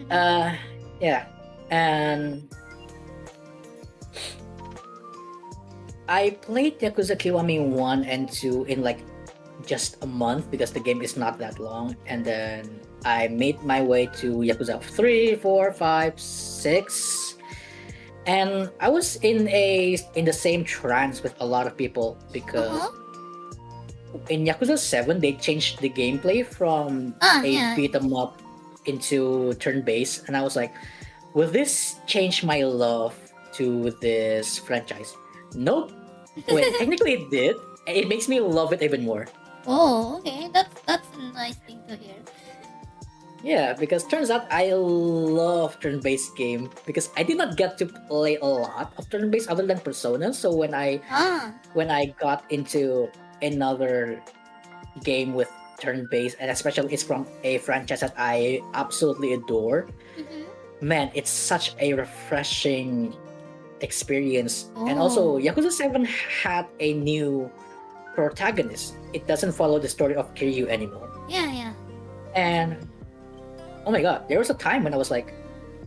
Nice. Yeah, and I played Yakuza Kiwami 1 and 2 in like just a month because the game is not that long, and then I made my way to Yakuza 3, 4, 5, 6, and I was in the same trance with a lot of people because in Yakuza 7 they changed the gameplay from beat 'em up into turn-based, and I was like, will this change my love to this franchise? Nope. Wait, technically it did. It makes me love it even more. Oh, okay. That's a nice thing to hear. Yeah, because turns out I love turn-based game because I did not get to play a lot of turn-based other than Persona. So when I got into another game with turn-based, and especially it's from a franchise that I absolutely adore, man, it's such a refreshing experience. And also Yakuza 7 had a new protagonist. It doesn't follow the story of Kiryu anymore. Yeah. And oh my god, there was a time when I was like,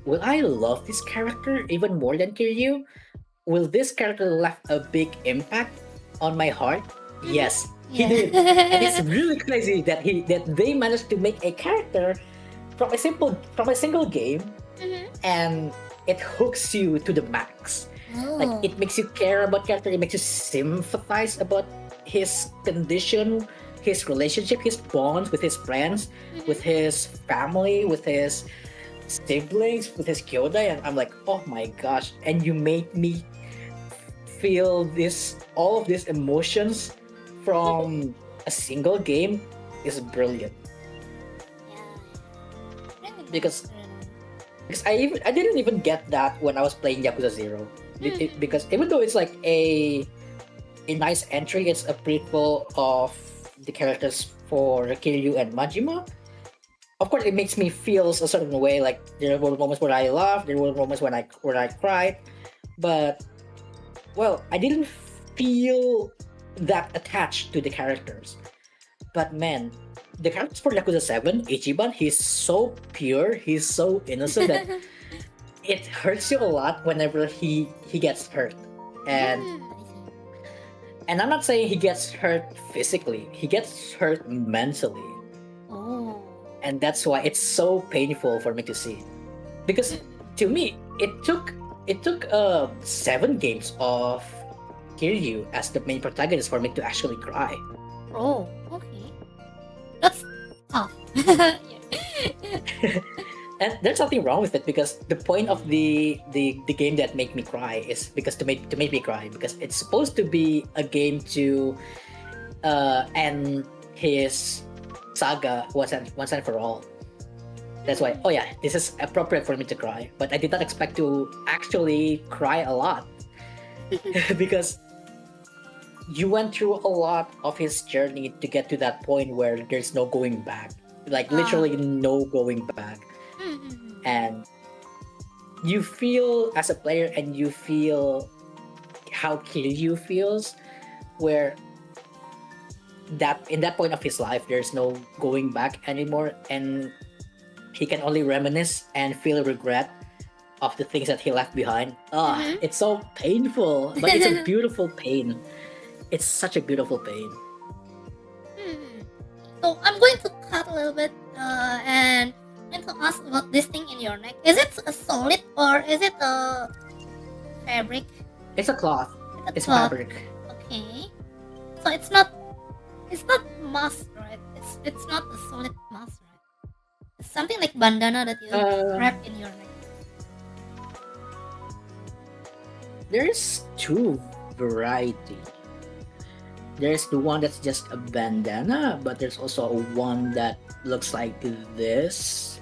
will I love this character even more than Kiryu? Will this character left a big impact on my heart? Yes, he did. And it's really crazy that they managed to make a character from a single game, and it hooks you to the max. Like it makes you care about character, it makes you sympathize about his condition, his relationship, his bonds with his friends, with his family, with his siblings, with his kyodai, and I'm like, oh my gosh! And you made me feel all of these emotions from a single game is brilliant. Because I didn't even get that when I was playing Yakuza 0. Because even though it's like a nice entry, it's a prequel of the characters for Kiryu and Majima. Of course, it makes me feel a certain way. Like there were moments where I laughed, there were moments when I cried, but well, I didn't feel that attached to the characters. But man, the characters for Yakuza 7, Ichiban, he's so pure, he's so innocent that it hurts you a lot whenever he gets hurt. And I'm not saying he gets hurt physically, he gets hurt mentally. And that's why it's so painful for me to see. because to me it took 7 games of Kiryu as the main protagonist for me to actually cry. Oh, okay. That's tough. And there's nothing wrong with it because the point of the game that make me cry is because to make me cry because it's supposed to be a game to end his saga once and for all. That's why, oh yeah, this is appropriate for me to cry. But I did not expect to actually cry a lot because you went through a lot of his journey to get to that point where there's no going back. Like literally no going back. And you feel as a player and you feel how Kiryu feels where that in that point of his life there's no going back anymore and he can only reminisce and feel regret of the things that he left behind. It's so painful, but it's a beautiful pain. It's such a beautiful pain. So I'm going to cut a little bit and I'm going to ask about this thing in your neck. Is it a solid or is it a fabric? It's a cloth. It's cloth. fabric. Okay. So it's not mask, right? It's not a solid mask, right? It's something like bandana that you wrap in your neck. There's 2 variety. There's the one that's just a bandana, but there's also one that looks like this.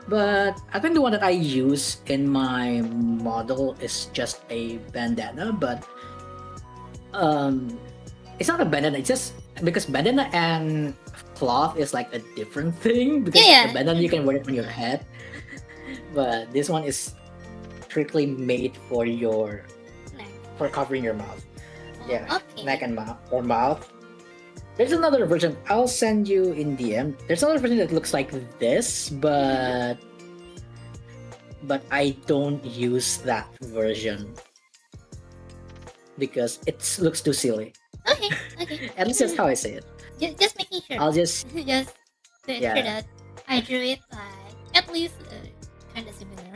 But I think the one that I use in my model is just a bandana, but it's not a bandana, it's just because bandana and cloth is like a different thing because the bandana you can wear it on your head. But this one is strictly made for your for covering your mouth. Yeah, Okay. neck and mouth or mouth. There's another version. I'll send you in DM. There's another version that looks like this, but I don't use that version because it looks too silly. Okay. Okay. At least that's how I say it. Just making sure. I'll just just to ensure Yeah. that I drew it at least kind of similar.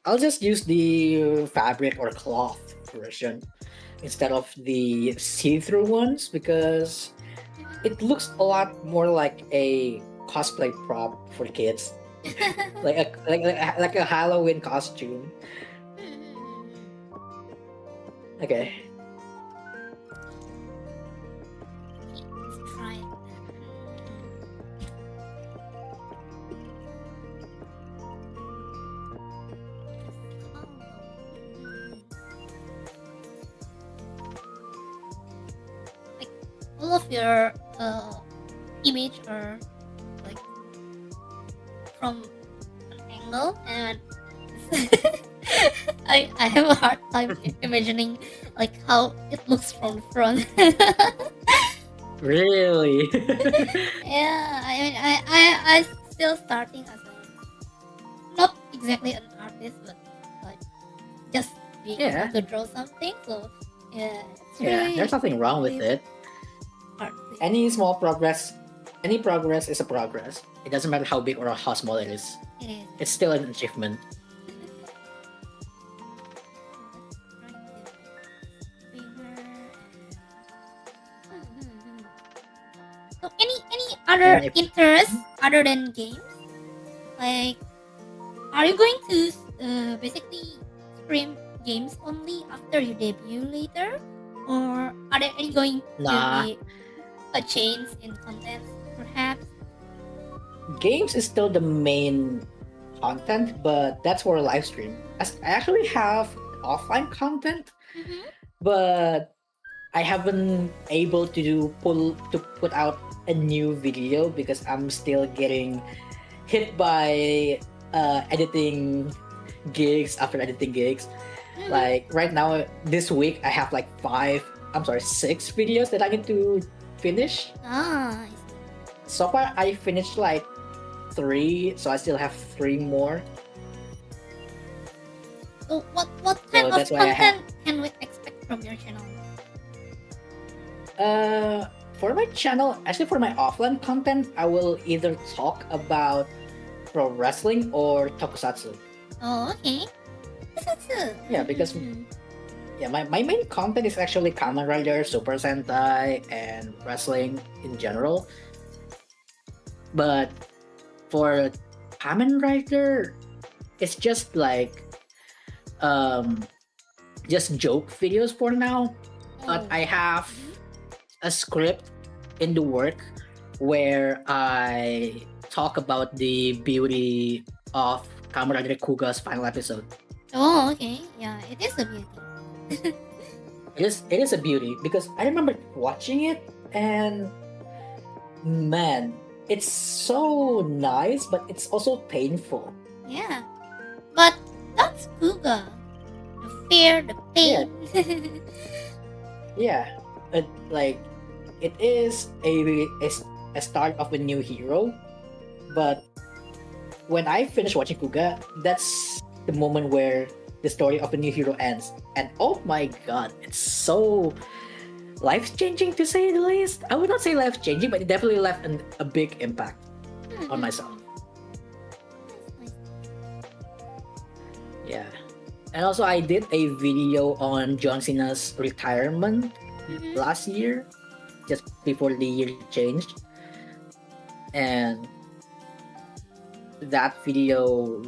I'll just use the fabric or cloth version instead of the see-through ones because it looks a lot more like a cosplay prop for kids, like a Halloween costume. Okay. Let's try it. Like all of your image are like from an angle and I have a hard time imagining like how it looks from the front. Really? Yeah, I mean, I still starting as a not exactly an artist, but like just being able to draw something. So yeah, it's really There's nothing wrong with it. hard. Any small progress, any progress is a progress. It doesn't matter how big or how small it is. It is. It's still an achievement. So any other And if- interests other than games? Like, are you going to basically stream games only after you debut later, or are there any going Nah. to be a change in content, perhaps? Games is still the main content, but that's for a live stream. I actually have offline content, but I haven't able to put out a new video because I'm still getting hit by editing gigs after editing gigs. Like right now, this week I have like 6 videos that I need to finish. Ah, I see. So far, I finished like 3, so I still have 3 more. So what kind of that's why I content can we expect from your channel? For my channel, actually for my offline content, I will either talk about pro wrestling or tokusatsu. Oh, okay. Tokusatsu. Yeah, because Mhm. yeah, my main content is actually Kamen Rider, Super Sentai, and wrestling in general. But for Kamen Rider, it's just like um just joke videos for now. But Oh. I have Mhm. a script in the work where I talk about the beauty of Kamen Rider Kuga's final episode. Oh, okay. Yeah, it is a beauty. It is a beauty because I remember watching it and man, it's so nice, but it's also painful. Yeah. But that's Kuga. The fear, the Yeah, pain. yeah. Like it is a start of a new hero, but when I finish watching Kuga, that's the moment where the story of a new hero ends. And oh my god, it's so life changing to say the least. I would not say life changing, but it definitely left a big impact on myself. Nice, Yeah. And also, I did a video on John Cena's retirement nice. last year, just before the year changed. And that video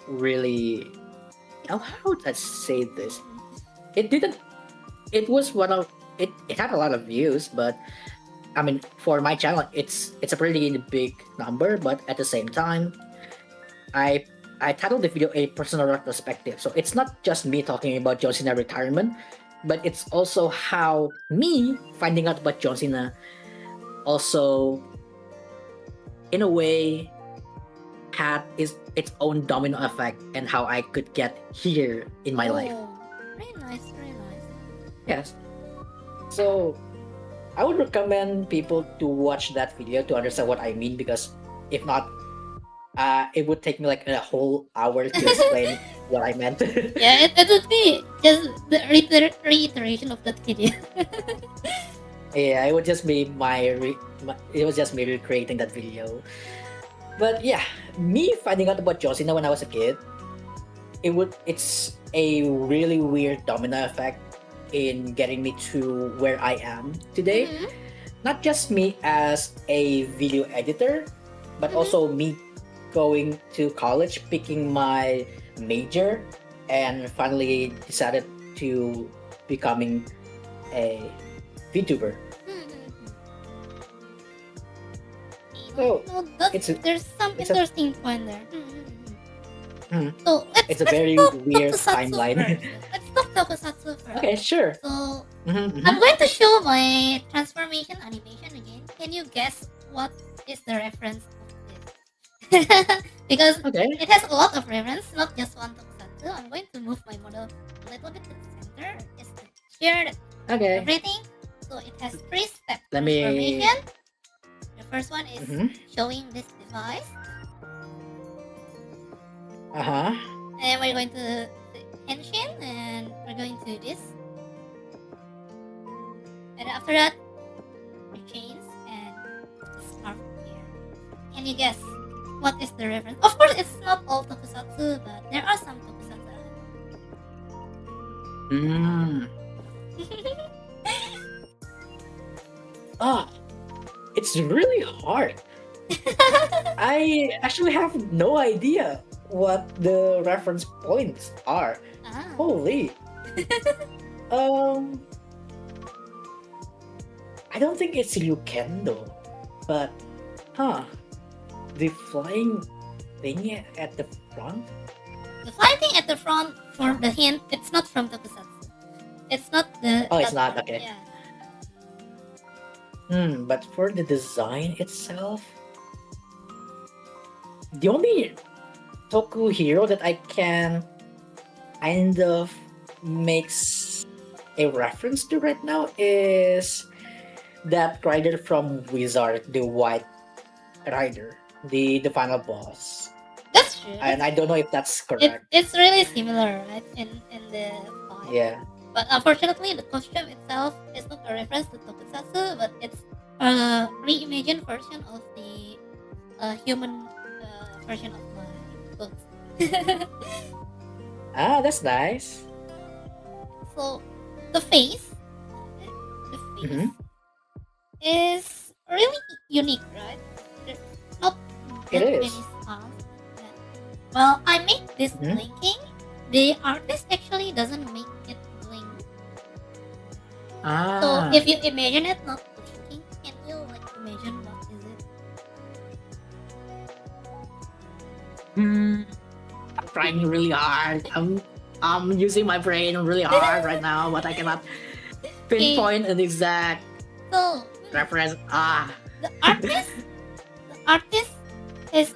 really. How would I say this? It didn't. It was one of. It had a lot of views, but I mean, for my channel, it's a pretty big number. But at the same time, I I titled the video a personal retrospective. So it's not just me talking about John Cena retirement, but it's also how me finding out about John Cena also, in a way, had its own domino effect and how I could get here in my life. Oh, very nice, very nice. Yes. So I would recommend people to watch that video to understand what I mean because if not, it would take me like a whole hour to explain what I meant. Yeah, it would be just the reiteration of that video. Yeah, it would just be it was just me recreating that video. But yeah, me finding out about John Cena when I was a kid, it's a really weird domino effect in getting me to where I am today. Mhm, Not just me as a video editor, but mhm. also me going to college, picking my major, and finally decided to becoming a VTuber. So No, that's, it's a, there's some it's a interesting point there. hmm, So it's a let's very talk weird tokusatsu timeline. first. Let's talk tokusatsu first. Okay, sure. So Mhm, I'm mhm. going to show my transformation animation again. Can you guess what is the reference of this? Because Okay. it has a lot of reference, not just one tokusatsu. I'm going to move my model a little bit to the center. It's to share Okay. everything. So it has 3-step Let me. transformation. The first one is Mhm. showing this device. Uh huh. And we're going to Henshin and we're going to this. And after that, the chains and the scarf here. Can you guess what is the reference? Of course, it's not all tokusatsu, but there are some tokusatsu. Mm. Ah, it's really hard. I actually have no idea what the reference points are. Ah. Holy. Um, I don't think it's Ryukendo, but the flying thing at the front. The fighting at the front, for the hint, it's not from tokusatsu. It's not the. Oh, it's that not one, okay. Yeah. But for the design itself, the only Toku hero that I can kind of makes a reference to right now is that rider from Wizard, the White Rider, the final boss. That's true. And I don't know if that's correct. It's really similar, right? In the fight. Yeah. But unfortunately, the costume itself is not a reference to tokusatsu, but it's a reimagined version of the human version of my books. Ah, that's nice. So the face, Mhm. is really unique, right? There's not It that is. many styles. Yeah. Well, I make this Mhm. blinking. The artist actually doesn't make it blink. So Ah. if you imagine it not blinking, can you like imagine what is it? I'm trying really hard. I'm using my brain really hard right now, but I cannot pinpoint an exact So reference. Ah. the artist is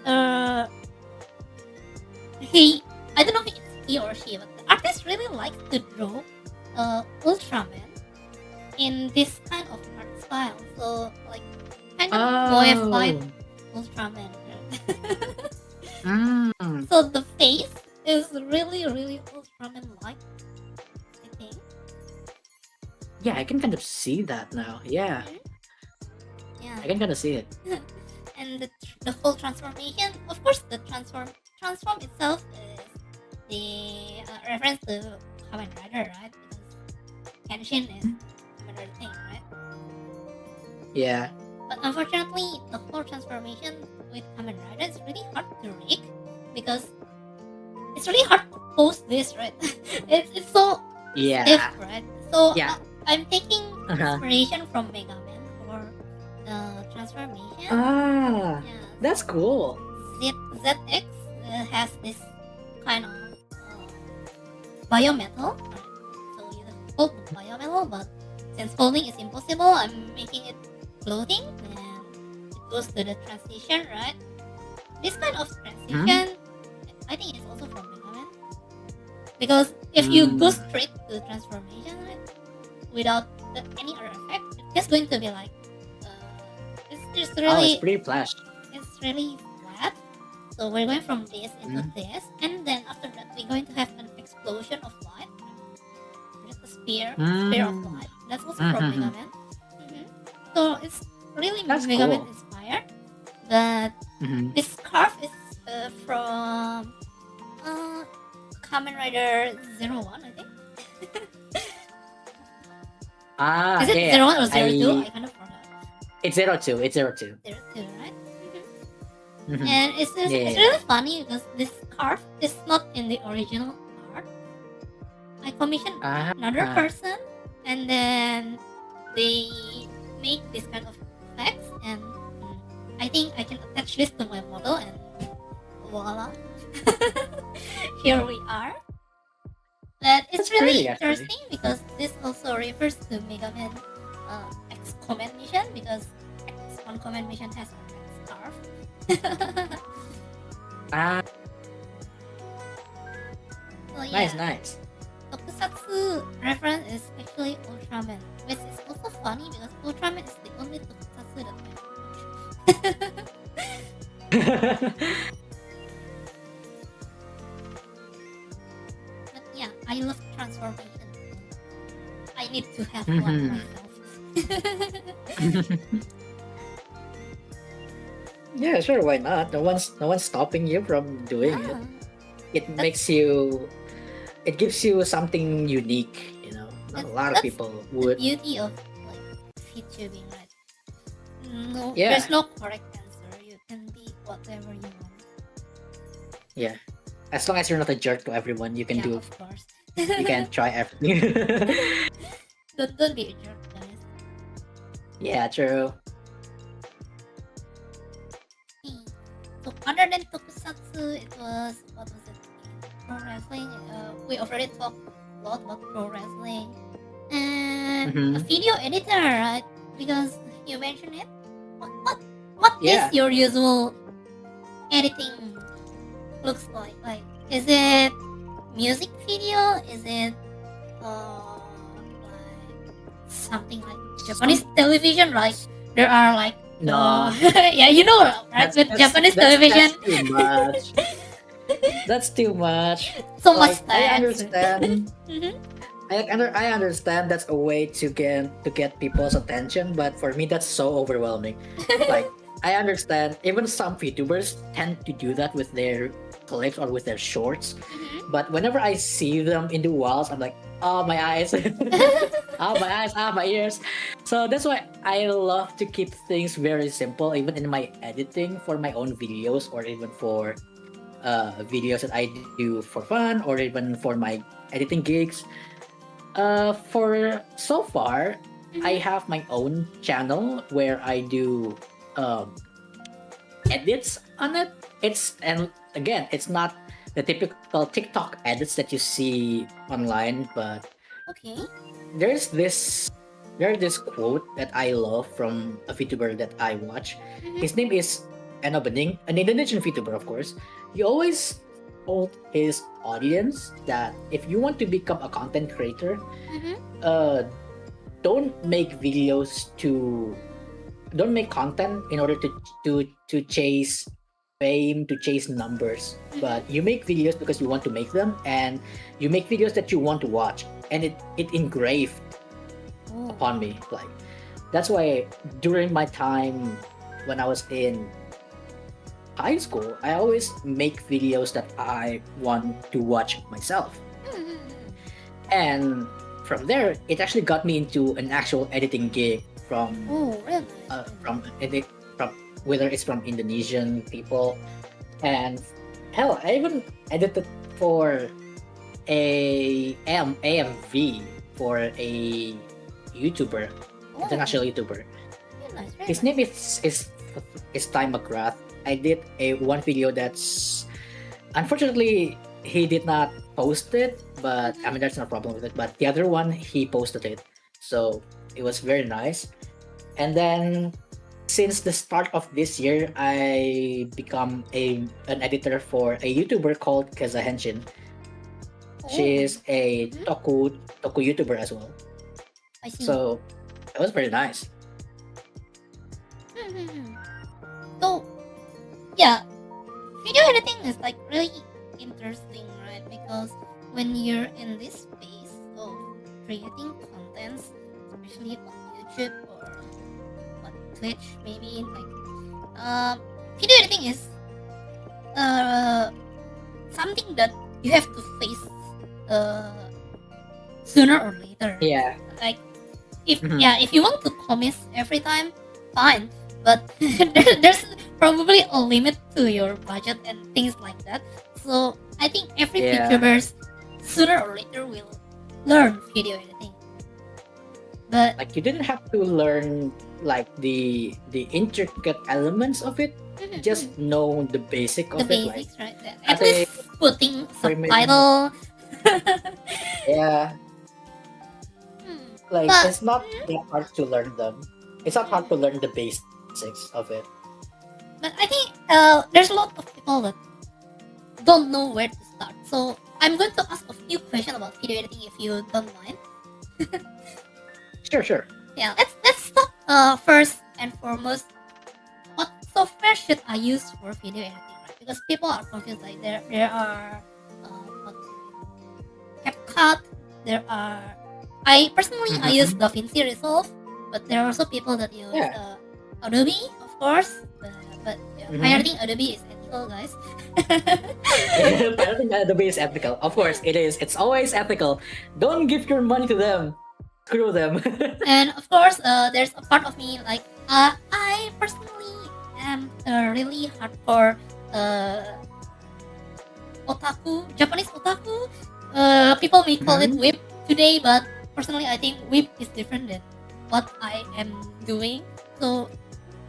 he. I don't know if it's he or she, but the artist really likes to draw Ultraman in this kind of art style. So like kind of glorified Oh. Ultraman. Mm. So the face is really Ultraman like, I think. Yeah, I can kind of see that now. Yeah, Yeah. I can kind of see it. And the full transformation, of course, the transform itself is the reference to Kamen Rider, right? Because Kenshin is Kamen Rider thing, right? Yeah. But unfortunately, the full transformation with Kamen Rider is really hard to rig because it's really hard to post this, right? it's so Yeah. stiff, right? So Yeah. I'm taking Uh-huh. inspiration from Mega Man for the transformation. Ah, Yeah, that's cool. ZX has this kind of biometal. So you can hold the biometal, but since holding is impossible, I'm making it floating and it goes to the transition, right? This kind of transition, I think it's also from Mega Man. Because if you go straight to transformation, right, without any other effect, it's just going to be like, it's just Oh, really it's pretty flash. it's really flat. So we're going from this into this, and then after that we're going to have an explosion of light. Just a spear of light. That's also from Mega Man. So it's really That's Mega Man cool. inspired. But Mhm. this scarf is from Kamen Rider 01, I think. Ah, Is it yeah. 01 or 02? I kind of forgot. It's 02. It's 02. 02, right? Mhm. And it's Yeah. really funny because this scarf is not in the original art. I commissioned another person, and then they make this kind of effects, and I think I can attach this to my model, and voila, here we are. But it's That's really pretty, actually. interesting because this also refers to Mega Man X Command Mission because X1 Command Mission has a red scarf. Ah, So nice, yeah, nice. Tokusatsu reference is actually Ultraman, which is also funny because Ultraman is the only Tokusatsu that I watch. But yeah, I love transformation. I need to have one myself. Yeah, sure. Why not? No one's stopping you from doing it. It makes you. It gives you something unique. You know, not a lot of people The would. beauty of like VTubing, right? No, Yeah. there's no correct answer. You can be whatever you want. Yeah, as long as you're not a jerk to everyone, you can Yeah, do. of course. You can try everything. Don't be a jerk, guys. Yeah, true. So other than Tokusatsu, it was what was it? Pro wrestling. We already talked a lot about pro wrestling and a video editor, right? Because you mentioned it. What Yeah. is your usual editing looks like? Like, is it music video? Is it like something like Japanese television? Like there are like No. yeah, you know, right? With Japanese television, That's too much. That's too much. so much Like, I text. understand. Mhm. I understand that's a way to get people's attention, but for me that's so overwhelming. Like I understand. Even some VTubers tend to do that with their clips or with their shorts. But whenever I see them in the walls, I'm like, oh, my eyes. Oh, my eyes, my ears. So that's why I love to keep things very simple, even in my editing for my own videos or even for videos that I do for fun or even for my editing gigs. For so far, I have my own channel where I do um, edits on it. And again, it's not the typical TikTok edits that you see online, but Okay. there's this there's this quote that I love from a VTuber that I watch. His name is Eno Bening, an Indonesian VTuber, of course. He always told his audience that if you want to become a content creator, uh, don't make videos to don't make content in order to chase fame, to chase numbers, but you make videos because you want to make them, and you make videos that you want to watch, and it engraved Oh. upon me. Like that's why during my time when I was in high school, I always make videos that I want to watch myself. And from there, it actually got me into an actual editing gig Oh, really? from whether it's from Indonesian people, and hell, I even edited for AMV for a YouTuber, Oh, international YouTuber. very nice. Very His nice. name is Time McGrath. I did a one video that's unfortunately he did not post it, but I mean that's no problem with it. But the other one he posted it, so it was very nice. And then since the start of this year, I become an editor for a YouTuber called Keza Henshin. She Oh, is a toku YouTuber as well. I see. So it was very nice. So, yeah, video editing is like really interesting, right? Because when you're in this space of creating contents, especially on YouTube or on Twitch, maybe like video editing is something that you have to face sooner or later. Yeah. Like if Mhm. if you want to promise every time, fine, but there's probably a limit to your budget and things like that. So I think every Yeah. VTubers sooner or later will learn video editing. But Like you didn't have to learn like the intricate elements of it. Just know the basic the of it. Like basics, right? At okay, least putting Premium. subtitle. yeah, like But it's not that hard to learn them. It's not hard to learn the basics of it. But I think there's a lot of people that don't know where to start. So I'm going to ask a few questions about video editing if you don't mind. Sure. Yeah, let's talk first and foremost. What software should I use for video editing? Right? Because people are confused. Like there are what is it? CapCut. There are I personally I use DaVinci Resolve, but there are also people that use Yeah. Adobe, of course. But Mhm. I think Adobe is ethical, guys. I think Adobe is ethical. Of course, it is. It's always ethical. Don't give your money to them. Screw them. And of course, there's a part of me like I personally am a really hardcore otaku, Japanese otaku. People may call it whip today, but personally, I think whip is different than what I am doing. So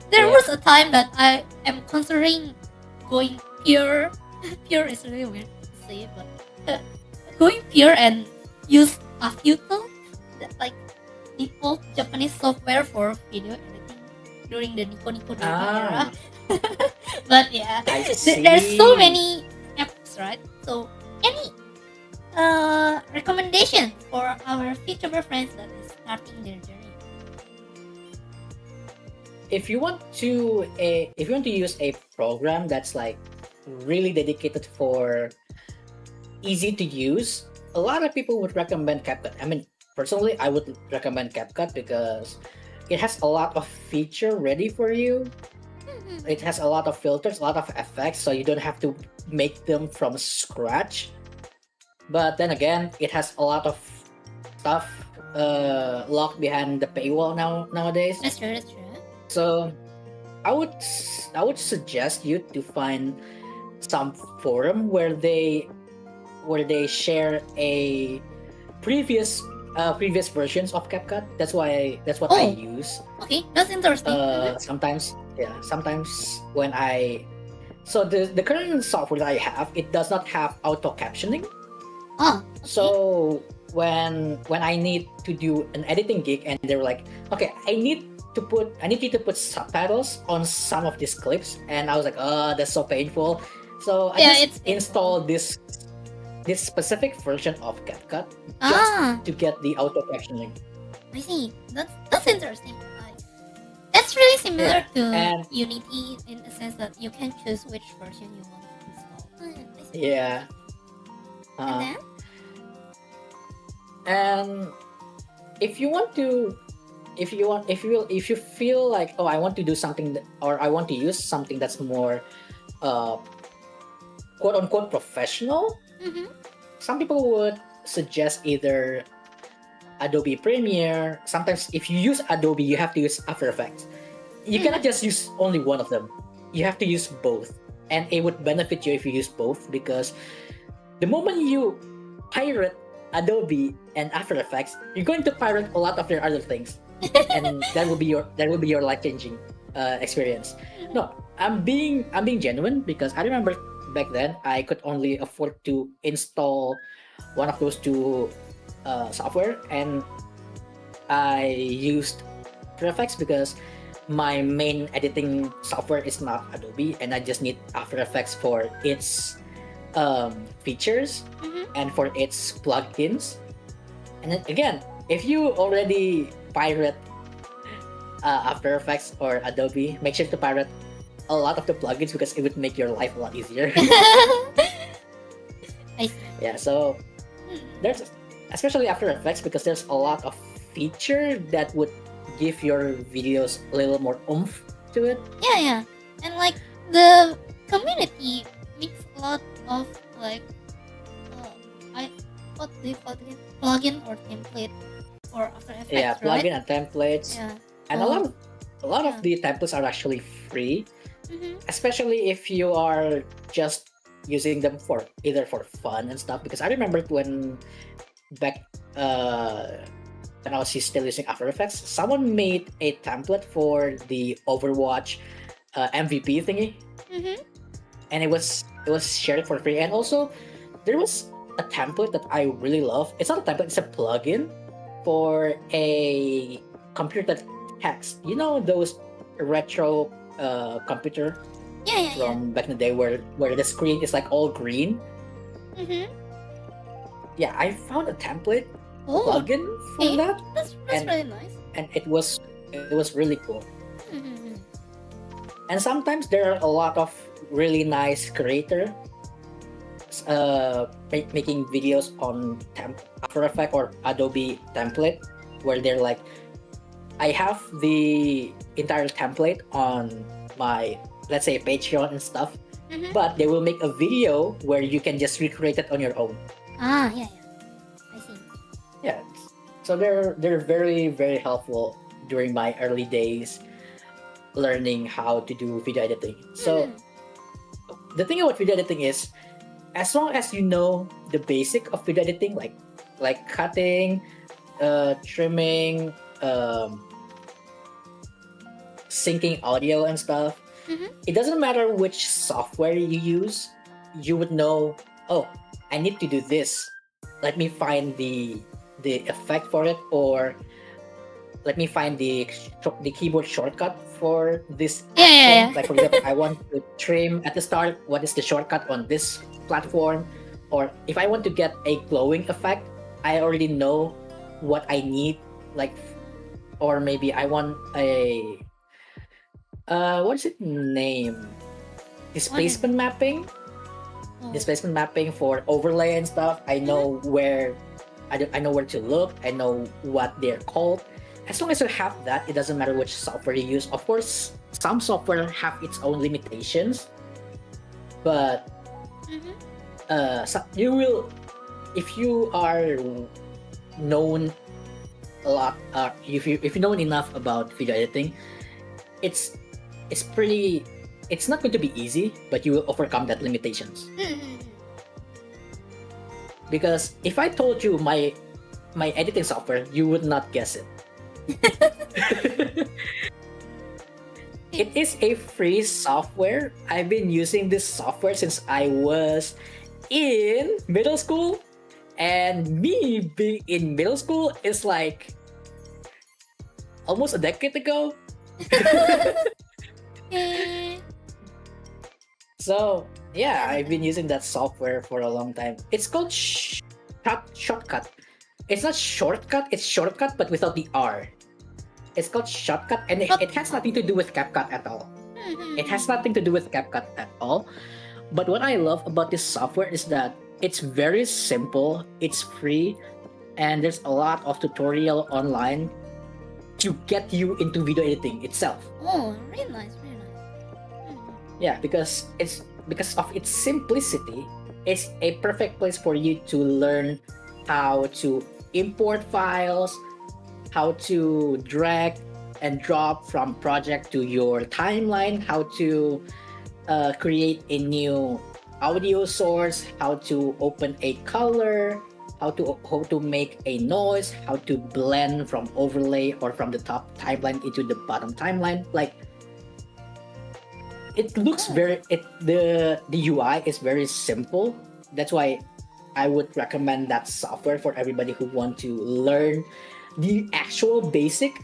there Yeah. was a time that I am considering going pure. Pure is really weird to say, but going pure and use Afyuto, like default Japanese software for video editing during the Nico Nico Demo era. But yeah, I there's so see. many apps, right? So any recommendation for our VTuber friends that is starting their journey? If you want to use a program that's like really dedicated for easy to use, a lot of people would recommend CapCut. I mean, personally, I would recommend CapCut because it has a lot of feature ready for you. It has a lot of filters, a lot of effects, so you don't have to make them from scratch. But then again, it has a lot of stuff locked behind the paywall nowadays. That's true. That's true. So I would suggest you to find some forum where they share a previous previous versions of CapCut. That's what I Oh. use. Okay, that's interesting. Sometimes when I so the current software that I have, it does not have auto captioning. Oh, okay. So when I need to do an editing gig and they're like, okay, I need you to put subtitles on some of these clips, and I was like, oh, that's so painful. So I Yeah, just it's painful. installed this specific version of CapCut just Ah, to get the auto captioning. I see. That's interesting. Like, that's really similar Yeah, to and Unity in the sense that you can choose which version you want to install. I see. yeah, And uh, then? and if you want to, if you feel like, oh, I want to do something or I want to use something that's more uh, quote unquote professional, Mm-hmm. some people would suggest either Adobe Premiere. Sometimes if you use Adobe, you have to use After Effects. You cannot just use only one of them. You have to use both. And it would benefit you if you use both, because the moment you pirate Adobe and After Effects, you're going to pirate a lot of their other things. And that will be your life-changing experience. No, I'm being genuine, because I remember back then I could only afford to install one of those two software, and I used After Effects because my main editing software is not Adobe, and I just need After Effects for its features Mm-hmm. and for its plugins. And then again, if you already pirate After Effects or Adobe, make sure to pirate a lot of the plugins, because it would make your life a lot easier. I see. Yeah, so there's, especially After Effects, because there's a lot of feature that would give your videos a little more oomph to it. Yeah. And like the community makes a lot of like what do you call it? Plugin or template for After Effects, Yeah, right? plugin and templates, Yeah. and a lot of the templates are actually free, Mm-hmm. especially if you are just using them for either for fun and stuff. Because I remember when back when I was still using After Effects, someone made a template for the Overwatch MVP thingy, Mm-hmm. and it was shared for free. And also there was a template that I really love. It's not a template; it's a plugin for a computer that hacks. You know those retro computer Yeah. from back in the day where the screen is like all green. Mm-hmm. Yeah, I found a template Oh, plugin for okay. that, That's and really nice. and it was really cool. Mm-hmm. And sometimes there are a lot of really nice creator making videos on After Effects or Adobe template, where they're like, I have the entire template on my, let's say, Patreon and stuff, Mm-hmm. but they will make a video where you can just recreate it on your own. Yeah. I see. Yeah, so they're very very helpful during my early days learning how to do video editing. So Mhm. the thing about video editing is, as long as you know the basic of video editing, like cutting, trimming, syncing audio and stuff, Mhm. it doesn't matter which software you use. You would know, oh, I need to do this. Let me find the effect for it, or let me find the keyboard shortcut for this Yeah. action. Like, for example, I want to trim at the start. What is the shortcut on this platform? Or if I want to get a glowing effect, I already know what I need. Like, or maybe I want a what is it name? Displacement mapping. Oh. Displacement mapping for overlay and stuff. I know where I know where to look. I know what they're called. As long as you have that, it doesn't matter which software you use. Of course, some software have its own limitations, but you will, if you are known a lot, if you know enough about video editing, it's pretty. It's not going to be easy, but you will overcome that limitations. Because if I told you my editing software, you would not guess it. It is a free software. I've been using this software since I was in middle school, and me being in middle school is like almost a decade ago. So yeah, I've been using that software for a long time. It's called Shortcut. It's not shortcut, it's shortcut, but without the R. It's called Shortcut, and it has nothing to do with CapCut at all. It has nothing to do with CapCut at all. But what I love about this software is that it's very simple, it's free, and there's a lot of tutorial online to get you into video editing itself. Oh, really nice, really nice. Yeah, because of its simplicity, it's a perfect place for you to learn how to import files, how to drag and drop from project to your timeline, how to create a new audio source, how to open a color, how to make a noise, how to blend from overlay or from the top timeline into the bottom timeline. Like, it looks the UI is very simple. That's why I would recommend that software for everybody who want to learn the actual basic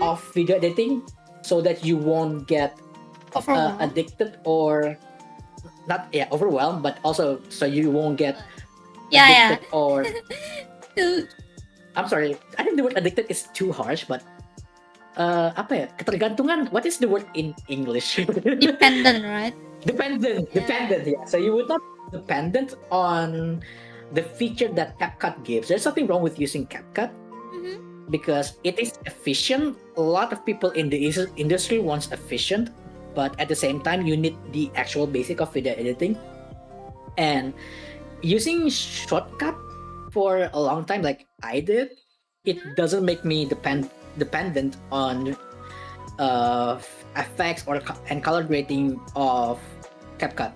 of video editing, so that you won't get addicted or not overwhelmed, but also so you won't get addicted or I'm sorry, I think the word addicted is too harsh, but apa ya, ketergantungan, what is the word in English? Dependent, right? Dependent, yeah. So you would not be dependent on the feature that CapCut gives. There's something wrong with using CapCut because it is efficient. A lot of people in the industry wants efficient, but at the same time, you need the actual basic of video editing. And using Shortcut for a long time, like I did, it doesn't make me dependent on effects and color grading of CapCut.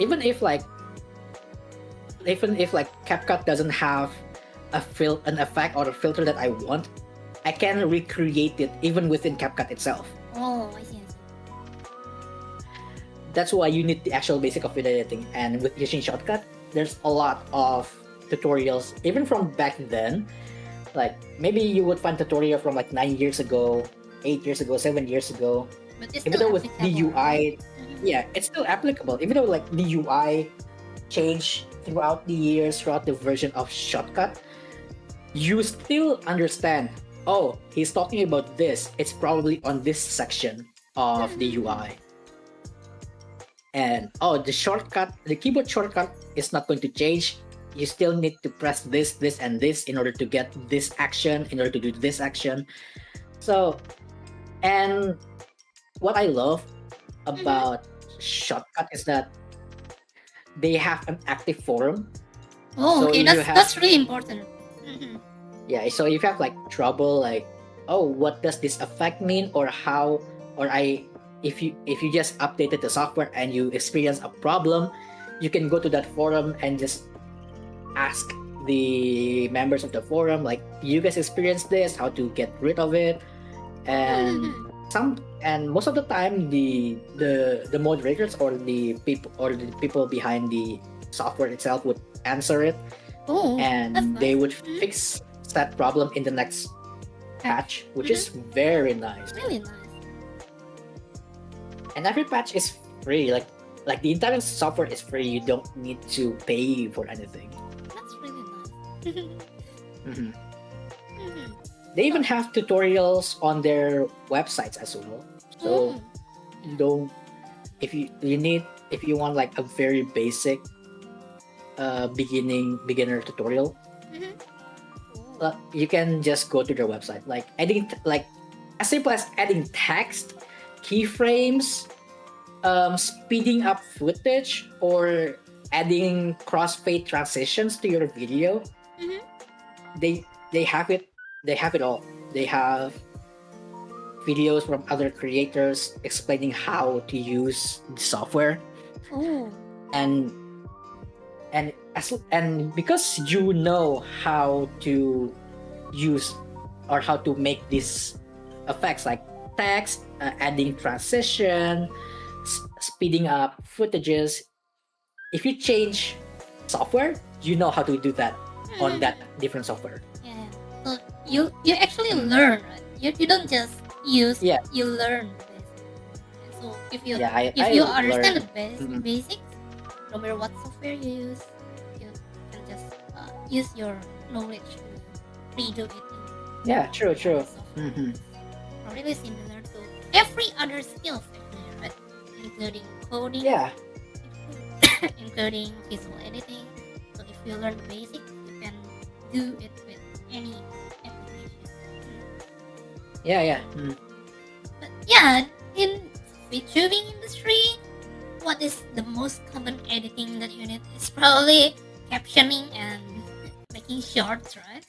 Even if CapCut doesn't have an effect or a filter that I want, I can recreate it even within CapCut itself. Oh, I see. That's why you need the actual basic of video editing. And with using Shortcut, there's a lot of tutorials, even from back then. Like, maybe you would find tutorial from like 9 years ago, 8 years ago, 7 years ago. But it's Even though still with the applicable. UI, yeah, it's still applicable. Even though like the UI changed throughout the years, throughout the version of Shortcut, you still understand, oh, he's talking about this. It's probably on this section of the UI. And oh, the keyboard shortcut is not going to change. You still need to press this, this, and this in order to get this action, in order to do this action. So, and what I love about Shortcut is that they have an active forum. Oh, So okay, if you that's really important. Yeah, so if you have like trouble, like, oh, what does this effect mean, or how, or if you just updated the software and you experience a problem, you can go to that forum and just ask the members of the forum, like, you guys experienced this, how to get rid of it, and most of the time the moderators or the people behind the software itself would answer it, Oh, and that's they nice. would fix that problem in the next patch, which is very nice. Really nice. And every patch is free. Like the entire software is free. You don't need to pay for anything. That's really nice. They even have tutorials on their websites as well. So if you want like a very basic beginner tutorial, you can just go to their website. Like as simple as adding text keyframes, speeding up footage, or adding crossfade transitions to your video. Mhm. They have it. They have it all. They have videos from other creators explaining how to use the software, Oh. and because you know how to use or how to make these effects like text, adding transition, speeding up footages. If you change software, you know how to do that on that different software. Yeah. So you actually Mm. learn, right? You don't just use. Yeah. You learn the basics. So if you Yeah, if I you understand learned. the basics, no matter what software you use, you can just use your knowledge to redo it in Yeah, true. other software. Hmm. Are really similar to every other skills actually, right? Including coding, Yeah. including visual editing. So if you learn the basics, you can do it with any application. Yeah. But yeah, in VTubing industry, what is the most common editing that you need? It's probably captioning and making shorts, right?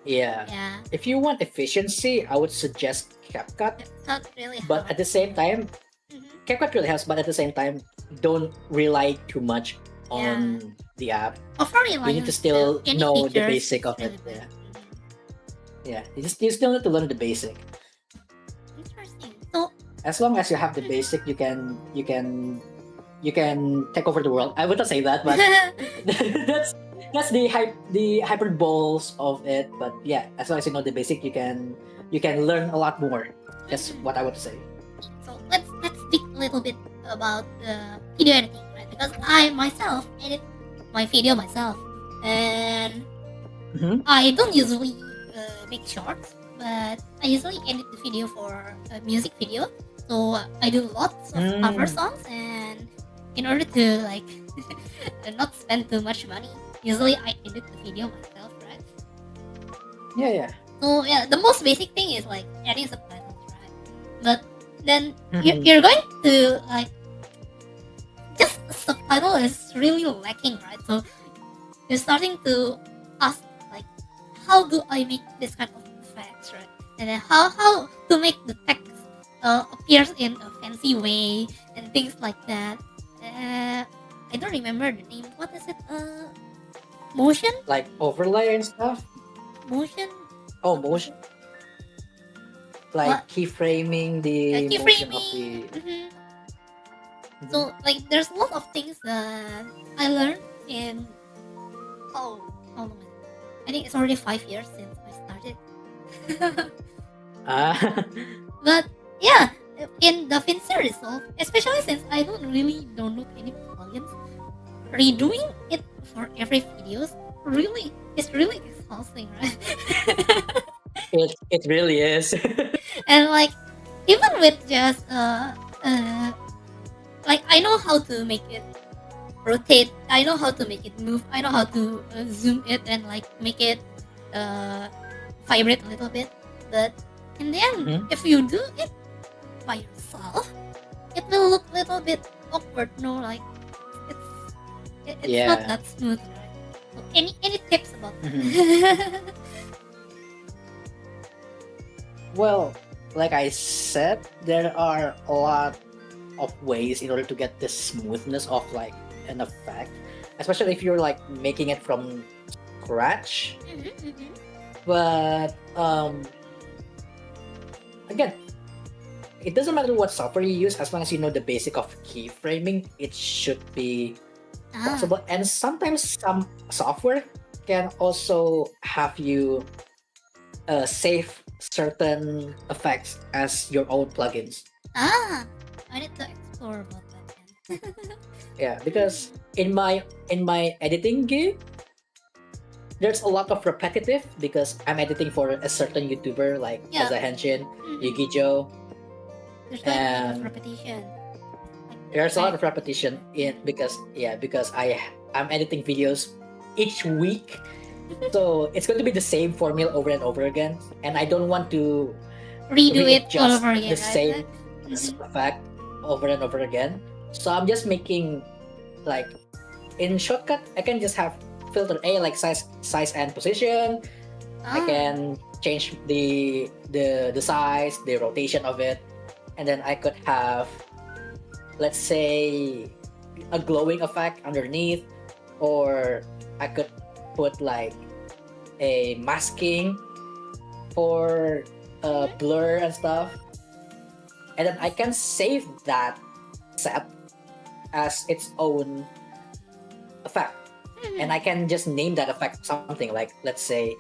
Yeah. Yeah. If you want efficiency, I would suggest CapCut. That really But helps. at the same time, Mhm. CapCut really helps. But at the same time, don't rely too much on the app. Over You need to reliance still any know the features basic is of it. really bad. Yeah. You still need to learn the basic. Interesting. So As long as you have the basic, you can take over the world. I would not say that, but that's the hyperboles of it. But yeah, as long as you know the basic, you can learn a lot more. That's what I would say. so let's speak a little bit about video editing, right? Because I myself edit my video myself, and Mhm. I don't usually make shorts, but I usually edit the video for a music video. So I do lots of cover Mm. songs, and in order to like not spend too much money, usually I edit the video myself, right? Yeah. So yeah, the most basic thing is like adding subtitles, right? But then Mhm. you're going to like just a subtitle is really lacking, right? So you're starting to ask like, how do I make this kind of effects, right? And then how to make the text appears in a fancy way and things like that. I don't remember the name. What is it? Motion, Like overlay and stuff. motion. Oh, motion. Like What? keyframing the motion of Keyframing. the. Mhm. Mhm. So like there's a lot of things that I learned in how long is it? I think it's already 5 years since I started. Ah. But yeah, in DaVinci Resolve, especially since I don't really download any plugins, redoing it for every videos really it's really exhausting, right? It really is. And like even with just like I know how to make it rotate, I know how to make it move, I know how to zoom it and like make it uh vibrate a little bit, but in the end, Mhm. if you do it by yourself, it will look a little bit awkward. No, like it's not Yeah. that smooth, right? So any tips about that? Well, like I said, there are a lot of ways in order to get the smoothness of like an effect, especially if you're like making it from scratch. But again, it doesn't matter what software you use as long as you know the basic of keyframing. It should be possible, and sometimes some software can also have you save certain effects as your own plugins. I need to explore about that then. Yeah, because in my editing gig, there's a lot of repetitive because I'm editing for a certain YouTuber like Yeah. Kaza Henshin, Mhm. Yugijo. There's like a lot of And repetition. there's a lot of repetition in because I'm editing videos each week, so it's going to be the same formula over and over again, and I don't want to redo it all readjust over the again, same right? Mhm. effect over and over again. So I'm just making like in shortcut, I can just have filter A like size and position. I Ah. can change the size, the rotation of it, and then I could have, let's say, a glowing effect underneath, or I could put like a masking for Mhm. blur and stuff, and then I can save that set as its own effect, and Mhm. I can just name that effect something like, let's say,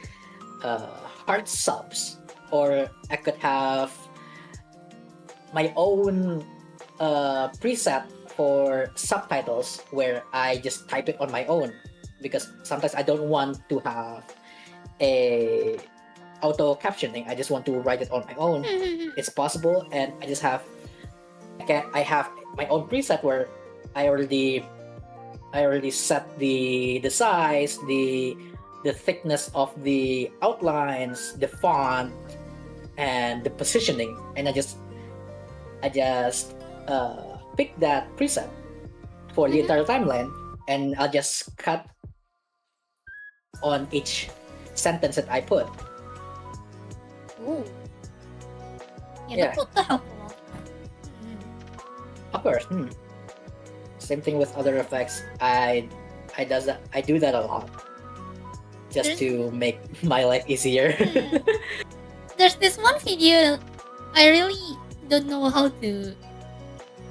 heart subs, or I could have my own preset for subtitles where I just type it on my own, because sometimes I don't want to have a auto captioning. I just want to write it on my own. Mhm. It's possible, and I have my own preset where I already set the size, the thickness of the outlines, the font, and the positioning, and I just pick that preset for the Mhm. entire timeline, and I'll just cut on each sentence that I put. Ooh. Yeah, Yeah, that would help a lot. Mhm. of course. Same thing with other effects. I do that a lot just There's to make my life easier. mhm. There's this one video I really don't know how to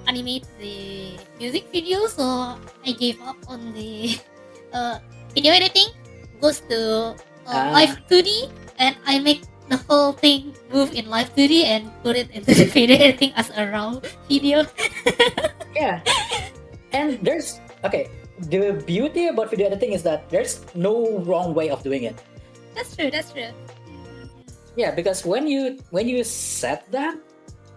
animate the music video, so I gave up on the uh, video editing. Goes to live Ah, 2D, and I make the whole thing move in live 2D and put it into the video editing as a raw video. yeah. And there's okay. The beauty about video editing is that there's no wrong way of doing it. That's true. That's true. Yeah, because when you said that,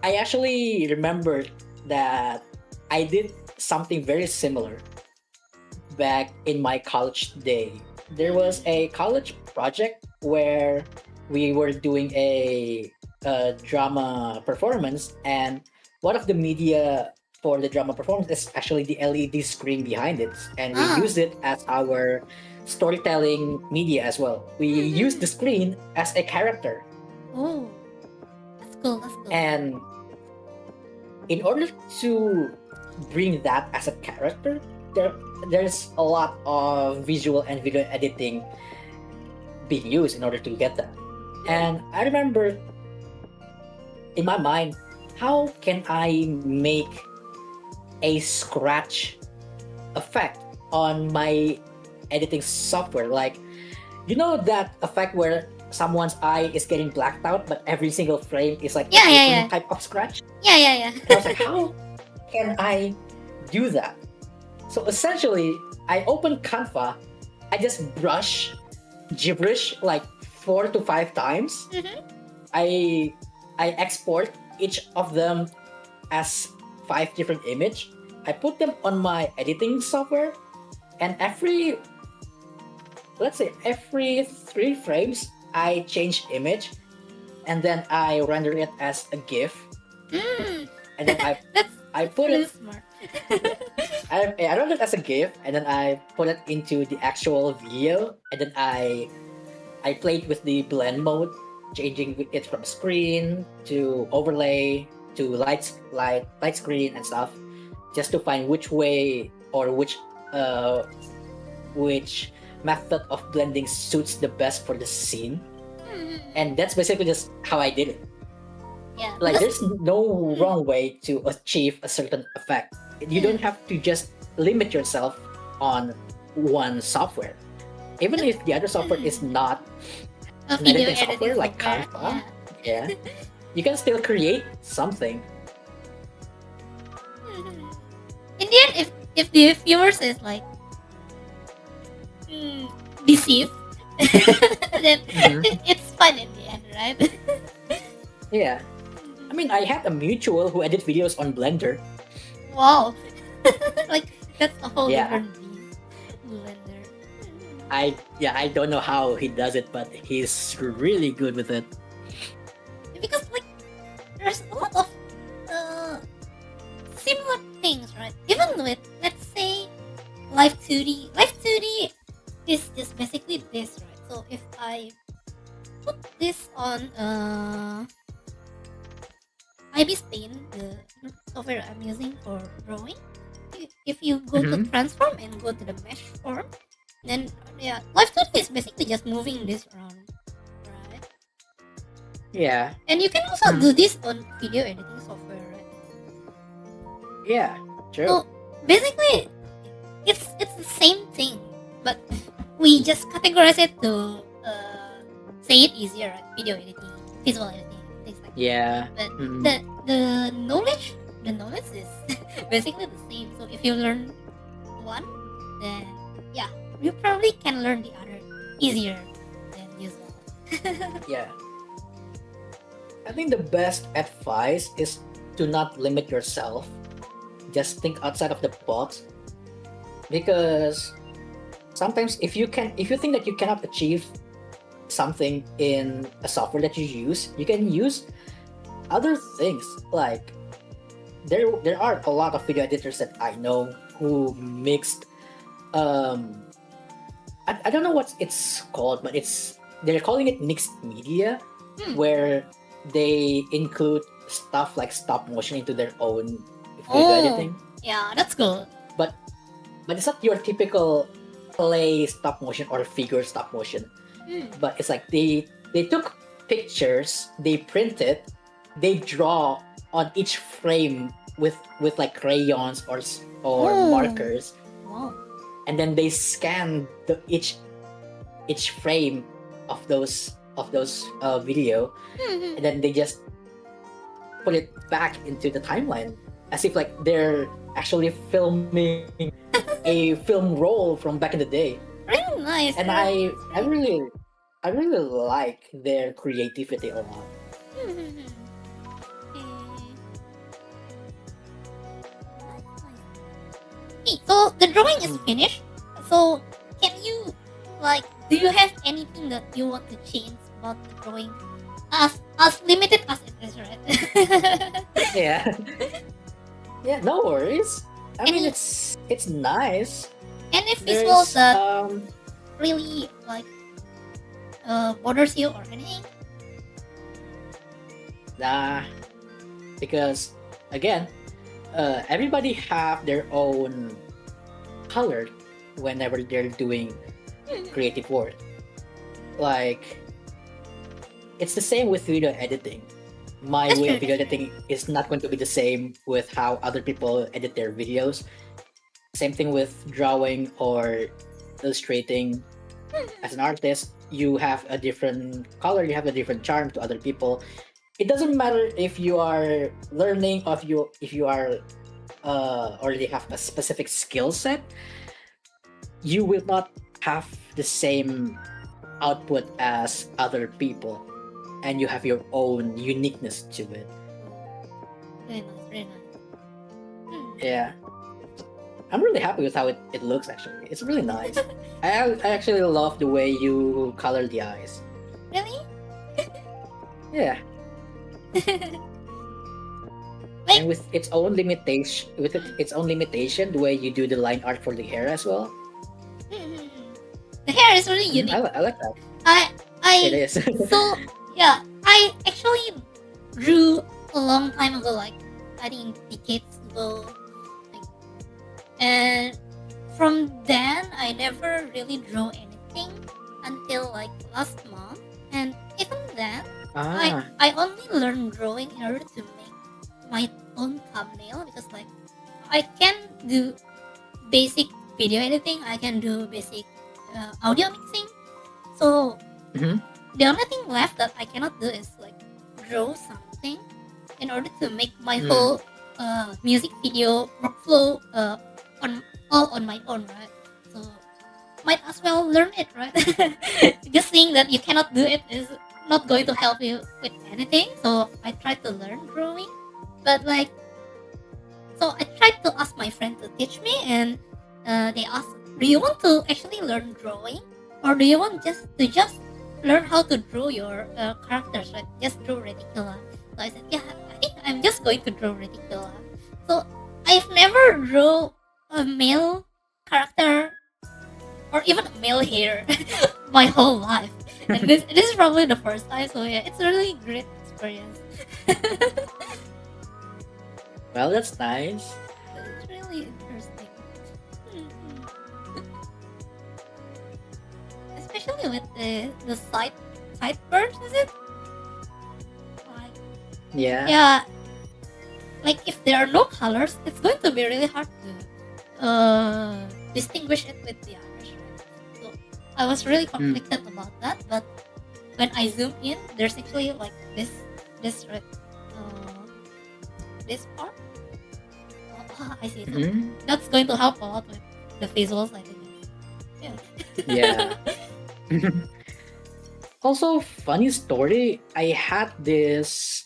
I actually remembered that I did something very similar back in my college day. There was a college project where we were doing a drama performance, and one of the media for the drama performance is actually the LED screen behind it, and we Ah. use it as our storytelling media as well. We use the screen as a character, Oh, that's cool. That's cool. and in order to bring that as a character, there's a lot of visual and video editing being used in order to get that. And I remember in my mind, how can I make a scratch effect on my editing software? Like, you know that effect where someone's eye is getting blacked out, but every single frame is like Yeah, a yeah, different yeah. type of scratch? Yeah, yeah, yeah. And I was like, how can I do that? So essentially, I open Canva, I just brush gibberish like 4 to 5 times. Mhm. I I export each of them as 5 different image. I put them on my editing software, and let's say every 3 frames, I change image, and then I render it as a GIF, Mm. and then That's I put really it smart. I render it as a GIF, and then I put it into the actual video, and then I played with the blend mode, changing it from screen to overlay to light screen and stuff, just to find which way or which method of blending suits the best for the scene. Mhm. And that's basically just how I did it. Yeah, Like, because there's no wrong way to achieve a certain effect. You don't have to just limit yourself on one software. Even if the other software is not a an video editing editing software like software. Canva, Yeah. yeah, you can still create something. In the end, if the viewers is like deceived, then Mhm. it's fun in the end, right? Yeah. I mean, I had a mutual who edit videos on Blender. Wow, like that's a whole Yeah, different beast. Blender. I don't know how he does it, but he's really good with it. Because like 2D. Live 2D is just basically this, right? So if I put this on IBIS Paint, the software I'm using for drawing, if you go to Mhm. transform and go to the mesh form, then yeah, live 2D is basically just moving this around, right? Yeah. And you can also Mhm. do this on video editing software, right? Yeah. True. So basically, it's the same thing, but we just categorize it to say it easier, right? Video editing, visual editing, things like that. Yeah. But Mhm. the knowledge is basically the same. So if you learn one, then yeah, you probably can learn the other easier than usual. Yeah. I think the best advice is to not limit yourself. Just think outside of the box. Because sometimes if you think that you cannot achieve something in a software that you use, you can use other things. Like there are a lot of video editors that I know who mixed I don't know what it's called, but they're calling it mixed media, where they include stuff like stop motion into their own video editing. Yeah, that's cool. But it's not your typical play stop motion or figure stop motion. But it's like they took pictures, they print it, they draw on each frame with like crayons or markers, Wow. and then they scan each frame of those video, and then they just put it back into the timeline as if like they're actually filming a film roll from back in the day. Really nice. And I really like their creativity a lot. Hey, so the drawing is finished. So can you do you have anything that you want to change about the drawing? As limited as it is, right? Yeah. Yeah, no worries. I mean, Any- it's nice. And if visuals There's that really bothers you or anything? nah, because again, everybody have their own color whenever they're doing creative work. Like, it's the same with video editing. My That's way true, of video that's true. editing is not going to be the same with how other people edit their videos. Same thing with drawing or illustrating. As an artist, you have a different color, you have a different charm to other people. It doesn't matter if you are learning or if you are already have a specific skill set. You will not have the same output as other people, and you have your own uniqueness to it. Very nice, very nice. Yeah, I'm really happy with how it looks. Actually, it's really nice. I actually love the way you color the eyes. Really? Yeah, Like, and with its own limitation, the way you do the line art for the hair as well. the hair is really unique. I like that. I It is. so yeah, I actually drew a long time ago, like I think decades ago, like, and from then I never really drew anything until like last month, and even then Ah, I only learned drawing in order to make my own thumbnail, because like I can do basic video editing, I can do basic audio mixing, so Mhm. the only thing left that I cannot do is like draw something in order to make my Mm. whole music video workflow on my own, right? So might as well learn it, right? Just saying that you cannot do it is not going to help you with anything. So I tried to learn drawing, but like, so I tried to ask my friend to teach me, and they asked, "Do you want to actually learn drawing, or do you want just learn how to draw your characters, right? Just draw Reticula." So I said, "Yeah, I think I'm just going to draw Reticula." So I've never draw a male character or even male hair my whole life. And this is probably the first time, so yeah, it's a really great experience. Well, that's nice. It's really interesting. Mhm. Especially with the sideburns, is it? Like, Yeah. yeah, like if there are no colors, it's going to be really hard to distinguish it with the others. Right? So I was really conflicted about that, but when I zoom in, there's actually like uh, this part. I see. So Mhm. that's going to help a lot with the visuals, I think. Yeah. Yeah. Also, funny story. I had this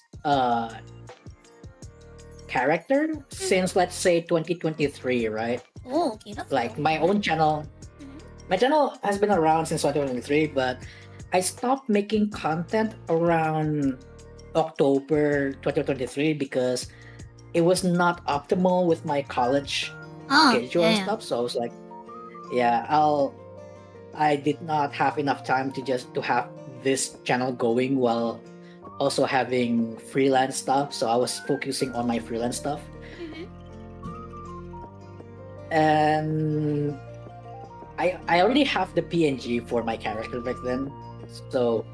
character since, let's say, 2023, right? Oh, okay. That's Like cool. my own channel. Mhm. My channel has been around since 2023, but I stopped making content around October 2023 because it was not optimal with my college Oh, schedule and yeah, yeah. stuff. So I was like, yeah, I did not have enough time to have this channel going while also having freelance stuff. So I was focusing on my freelance stuff. Mhm. And I already have the PNG for my character back then. So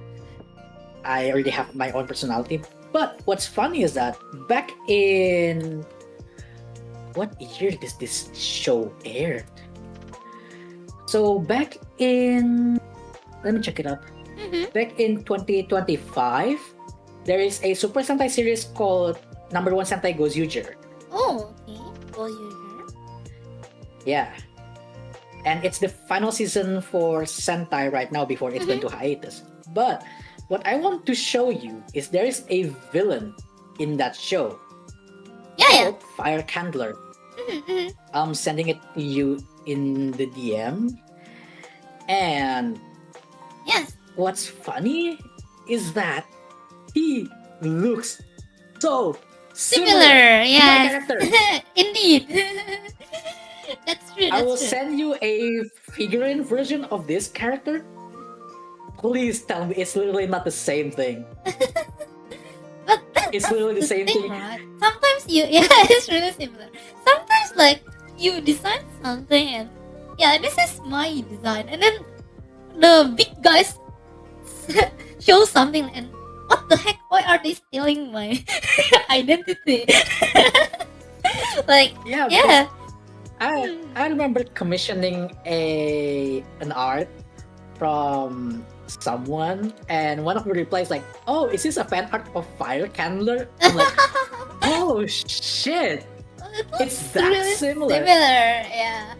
I already have my own personality. But what's funny is that back in what year does this show aired? So back in, let me check it up. Mhm. Back in 2025, there is a Super Sentai series called Number One Sentai Goes User. Oh, okay. Go user. Yeah. And it's the final season for Sentai right now before it's going to hiatus. But what I want to show you is there is a villain in that show Yeah, yeah. called Fire Candler. Mhm, mhm. I'm sending it to you in the DM. And Yes. what's funny is that he looks so similar Similar. to my Yes. character. Indeed. That's true. I will That's true. send you a figurine version of this character. Please tell me it's literally not the same thing. But It's that's literally the the same thing, thing. right? Sometimes it's really similar. Sometimes like you design something and yeah, this is my design, and then the big guys show something and what the heck? Why are they stealing my identity? Like Yeah, because yeah. I remember commissioning an art from someone, and one of the replies like, "Oh, is this a fan art of Fire Candler?" I'm like, "Oh shit, It it's looks that really similar." yeah.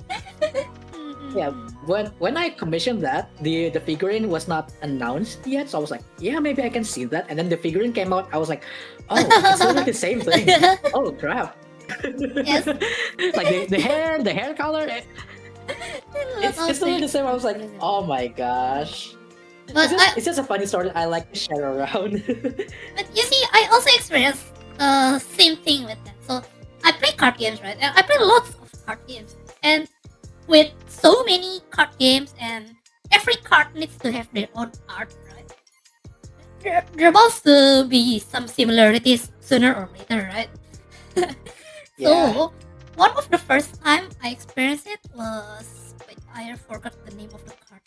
Yeah, when I commissioned that, the figurine was not announced yet, so I was like, "Yeah, maybe I can see that." And then the figurine came out. I was like, "Oh, it's literally the same thing." Oh crap! Yes. Like the hair color, it's literally the same. I was like, "Oh my gosh." But I, It's just a funny story I like to share around. but you see, I also experienced same thing with that. So I play card games, right? And I play lots of card games, and with so many card games, and every card needs to have their own art, right? There must be some similarities sooner or later, right? So Yeah. one of the first time I experienced it was wait, I forgot the name of the card.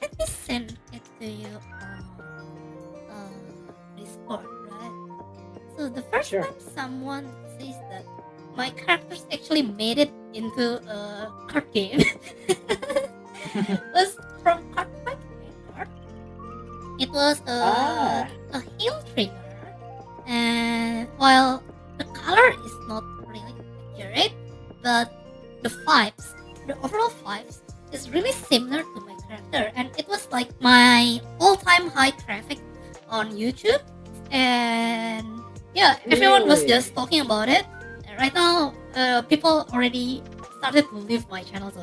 Let me send it to you on Discord, right? So the first Sure. time someone says that my characters actually made it into a card game was from card fight card. It was Ah. a heal trigger, and while the color is not really accurate, but the vibes, the overall vibes, is really similar to my character, and it was like my all-time high traffic on YouTube, and yeah, everyone was Really? just talking about it. And right now, people already started to leave my channel, so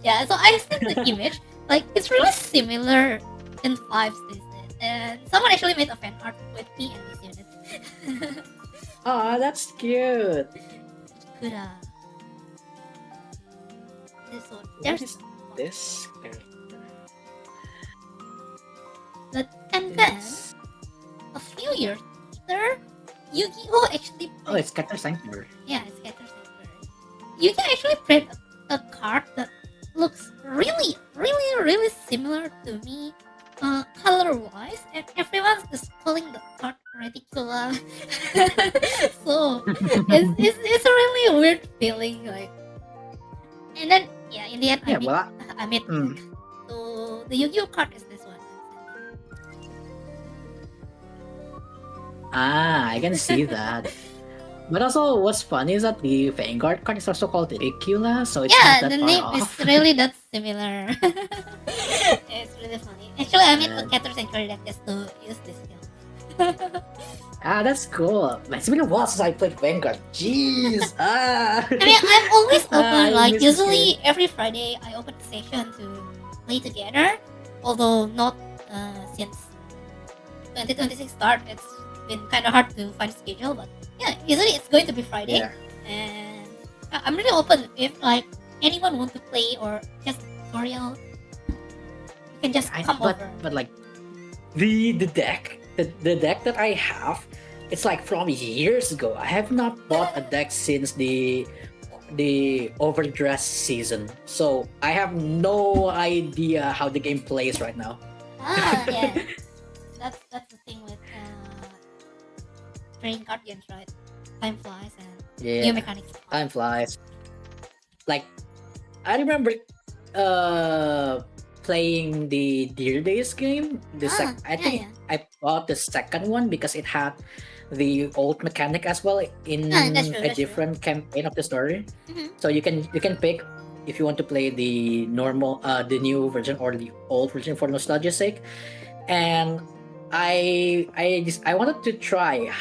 yeah. So I sent the image, like it's really similar in vibes, they said, and someone actually made a fan art with me and this unit. Ah, that's cute. Good. What There's is this character? and then It's a few years later, Yu-Gi-Oh actually oh, it's Scatter Sanctuary. yeah, it's Getter Sanctuary. Yu-Gi-Oh actually print a card that looks really, really, really similar to me, color-wise, and everyone is calling the card ridiculous. So it's a really weird feeling, like. And then yeah, in the end, Yeah, well, I made the mm. deck. So the Yu-Gi-Oh card is this one. I can see that. But also, what's funny is that the Vanguard card is also called Ricula, so it's not Yeah, that the far name is off. really that similar. It's really funny. Actually, I made a And, Getter Sanctuary deck just to use this skill. that's cool. Man, it's been a while since I played Vanguard. Jeez. Ah. I mean, I'm always I open. Like miss this game. usually every Friday, I open a session to play together. Although not since 2026 start, it's been kind of hard to find a schedule. But yeah, usually it's going to be Friday, Yeah. and I'm really open. If like anyone want to play or just tutorial, you can just come over. But like the deck the deck that I have, it's like from years ago. I have not bought a deck since the overdressed season, so I have no idea how the game plays right now. Yeah, that's the thing with trading card games, right? Time flies and new Yeah, mechanics. time flies. Like I remember playing the Deer Days game. I think I bought the second one because it had the old mechanic as well in That's true, a that's true. different campaign of the story. Mhm. So you can pick if you want to play the normal the new version or the old version for nostalgia's sake. And I wanted to try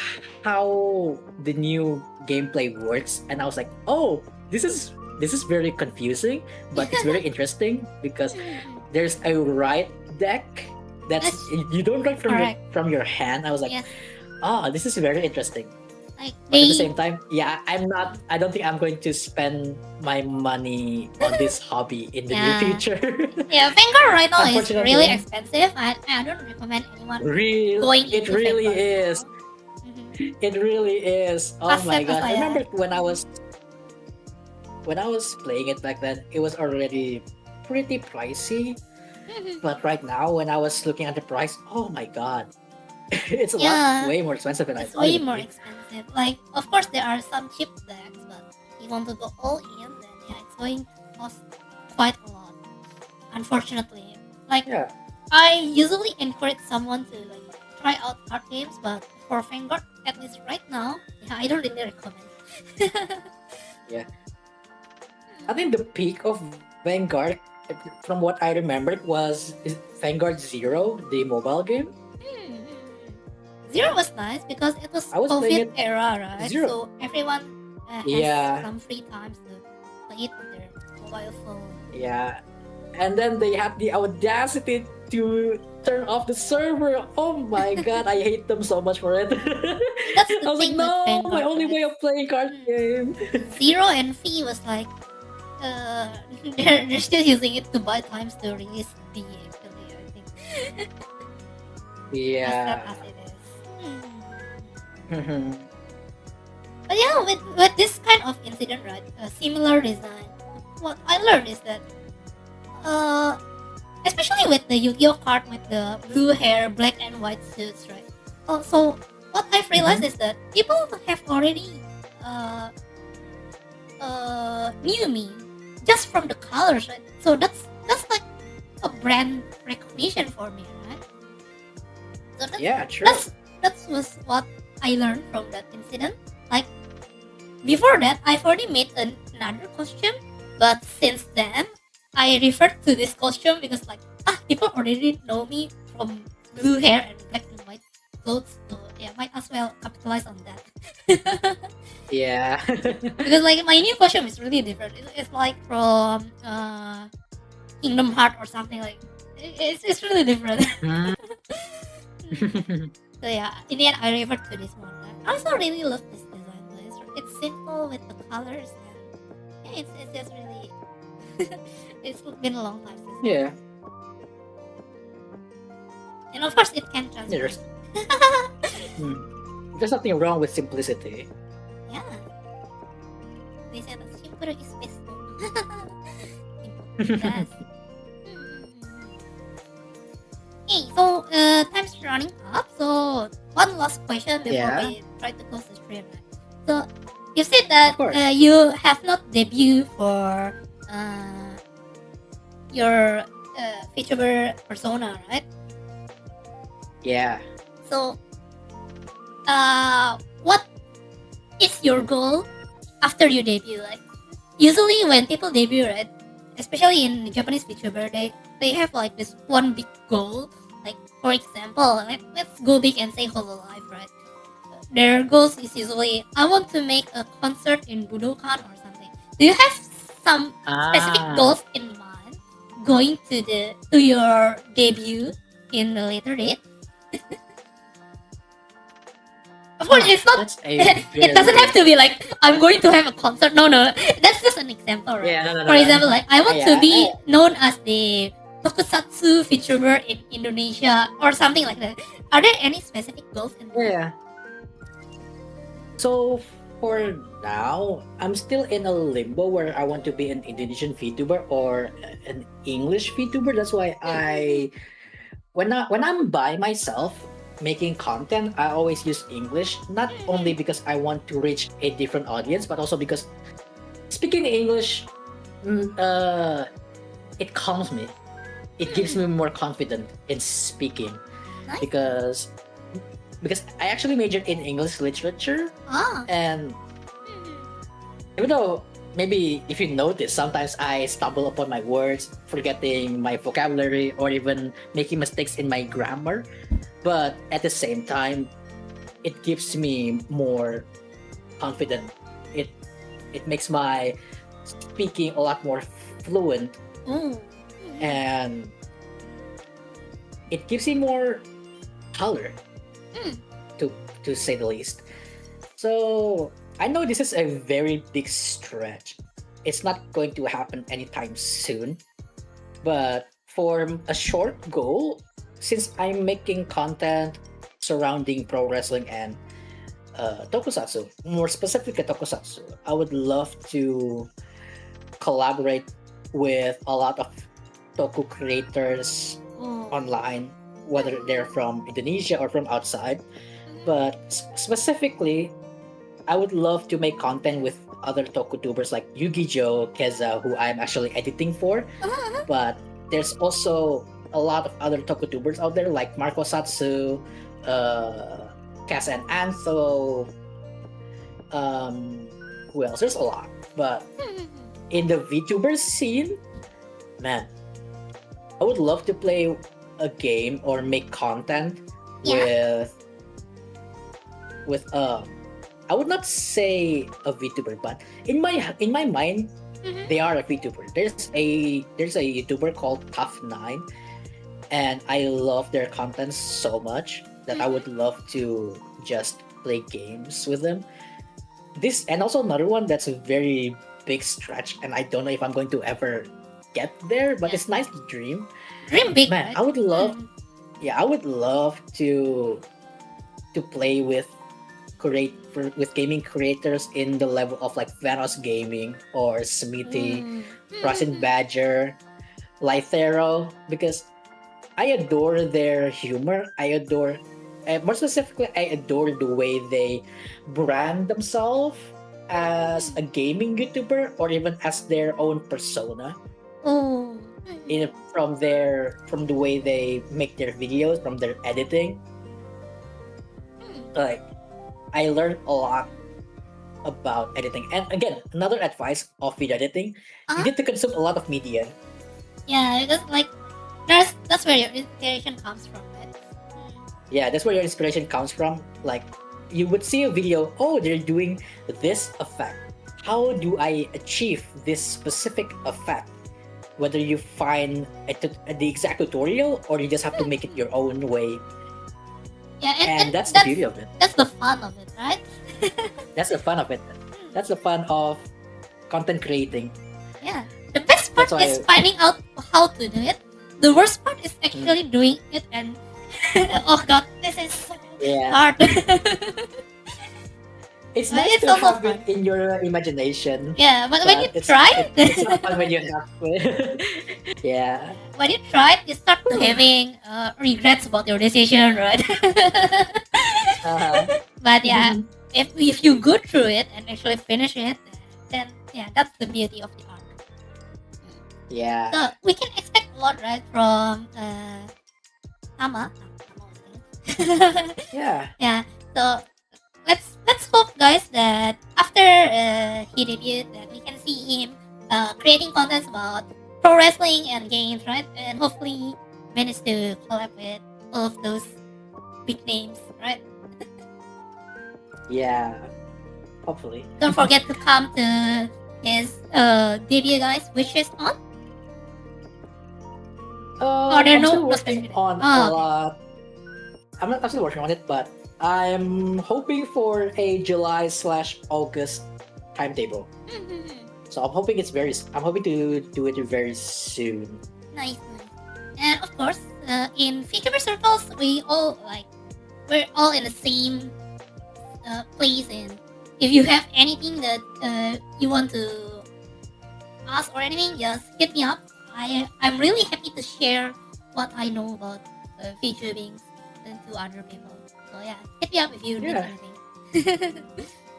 how the new gameplay works, and I was like, oh, this is very confusing, but it's very interesting because there's a right deck that's you don't write from your hand. I was like, Yes. this is very interesting. Like But at the they same time, yeah, I don't think I'm going to spend my money on this hobby in the near Yeah. future. Yeah, Vanguard right now is Unfortunately. really expensive. I don't recommend anyone going It into really Vanguard is. now. Mhm. It really is. Oh Fast my set god. I aside, remember when I was playing it back then, it was already pretty pricey. Mhm. But right now, when I was looking at the price, oh my god. It's a Yeah, lot way more expensive than I It's thought way it would more be. expensive. Like, of course, there are some cheap decks, but if you want to go all in, then yeah, it's going to cost quite a lot. Unfortunately, like Yeah. I usually encourage someone to like try out card games, but for Vanguard, at least right now, yeah, I don't really recommend. Yeah. I think the peak of Vanguard, from what I remembered, was Vanguard Zero, the mobile game. Hmm. Zero was nice because it was I was playing COVID era, right? Zero. So everyone has Yeah. some free times to play it on their mobile phone. Yeah. And then they had the audacity to turn off the server. Oh my god, I hate them so much for it. That's the I was like, thing with no, Vanguard, my only right? way of playing card game. Zero and Fee was like, they're still using it to buy times to release the affiliate, I think. Yeah. As sad as it is. But yeah, with this kind of incident, right? A similar design. What I learned is that, especially with the Yu-Gi-Oh card with the blue hair, black and white suits, right? So what I've realized is that people have already knew me just from the colors, right? So that's like a brand recognition for me, right? So Yeah, true. that was what I learned from that incident. Like before that, I've already made another costume, but since then, I referred to this costume because like people already know me from blue hair and black and white clothes, so yeah, might as well capitalize on that. Yeah. Because like my new costume is really different. It's like from Kingdom Heart or something like. It's really different. So yeah, in the end, I revert to this one. I also really love this design. It's simple with the colors, and yeah, it's just really It's been a long time since. Yeah. And of course, it can transfer. There's there's nothing wrong with simplicity. Yeah. They said that simple is best. Yes. Okay, so time's running up. So one last question before Yeah. we try to close the stream. So you said that Of course. you have not debuted for your VTuber persona, right? Yeah. So what is your goal after you debut? Like usually when people debut, right, especially in Japanese VTuber, they have like this one big goal. Like for example, let's go big and say Hololive, right? Their goals is usually I want to make a concert in Budokan or something. Do you have some specific goals in mind going to your debut in a later date? Of course, it's not. That's a It doesn't have to be like I'm going to have a concert. No, that's just an example, right? Yeah, no. For example, like I want to Yeah, be known as the tokusatsu VTuber in Indonesia or something like that. Are there any specific goals in mind? Yeah. So for now, I'm still in a limbo where I want to be an Indonesian VTuber or an English VTuber. That's why when I'm by myself making content, I always use English. Not only because I want to reach a different audience, but also because speaking English, it calms me. It gives me more confidence in speaking Nice. because I actually majored in English literature, Ah. and even though maybe if you notice, sometimes I stumble upon my words, forgetting my vocabulary, or even making mistakes in my grammar, but at the same time, it gives me more confident. It makes my speaking a lot more fluent, Oh. and it gives me more color, to say the least. So I know this is a very big stretch. It's not going to happen anytime soon. But for a short goal, since I'm making content surrounding pro wrestling and tokusatsu, more specifically tokusatsu, I would love to collaborate with a lot of toku creators Oh. online, whether they're from Indonesia or from outside. But specifically, I would love to make content with other tokutubers like Yugi-Jo, Keza, who I'm actually editing for. But there's also a lot of other tokutubers out there like Marco Satsu, Cass and Antho. Who else? There's a lot. But in the VTuber scene, man, I would love to play a game or make content Yeah. with I would not say a VTuber, but in my mind, they are a VTuber. There's a YouTuber called Tough9, and I love their content so much that I would love to just play games with them. This and also another one that's a very big stretch, and I don't know if I'm going to ever get there, but it's nice to dream. Dream big, Man, right? I would love, I would love to play with gaming creators in the level of like Vanos Gaming or Smithy, Rosin Badger, Lythero, because I adore their humor. More specifically, I adore the way they brand themselves as a gaming YouTuber or even as their own persona. Oh. From the way they make their videos, from their editing. Like, I learned a lot about editing. And again, another advice of video editing: you need to consume a lot of media. Yeah, because like that's where your inspiration comes from, right? Yeah, that's where your inspiration comes from. Like, you would see a video, oh, they're doing this effect. How do I achieve this specific effect? Whether you find the exact tutorial or you just have to make it your own way. Yeah, And that's the beauty of it. That's the fun of it, right? That's the fun of it. That's the fun of content creating. Yeah. The best best part That's why. is finding out how to do it. The worst part is actually doing it, and oh god, this is so Yeah. hard. It's But nice it's to also have fun. it in your imagination, Yeah, but when you but try it's not fun when you have to. Yeah. when you try it, you start to having regrets about your decision, right? Uh-huh. But yeah, if you go through it and actually finish it, then yeah, that's the beauty of the art. Yeah. So we can expect a lot, right, from Tama. Yeah. Yeah. So let's hope, guys, that after he debuted, that we can see him creating contents about pro wrestling and games, right? And hopefully manage to collab with all of those big names, right? Yeah. Hopefully. Don't forget to come to his debut, guys, which is on. There I'm no- still no working specific- on Oh, a okay. lot. I'm still working on it, but I'm hoping for a July/August timetable. So I'm hoping I'm hoping to do it very soon. Nice. And of course, in VTuber circles, we're all in the same place. And if you have anything that you want to ask or anything, just hit me up. I'm really happy to share what I know about VTubing to other people. So yeah, hit me up if you need Yeah. anything.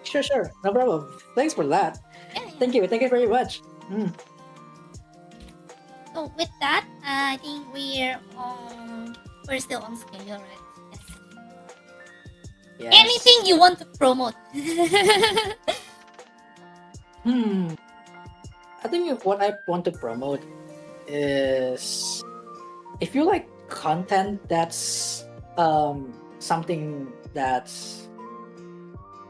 Sure. No problem. Thanks for that. Yeah. Thank you very much. So with that, I think we're still on schedule, right? Yes. Yes. Anything you want to promote? I think what I want to promote is if you like content that's something that's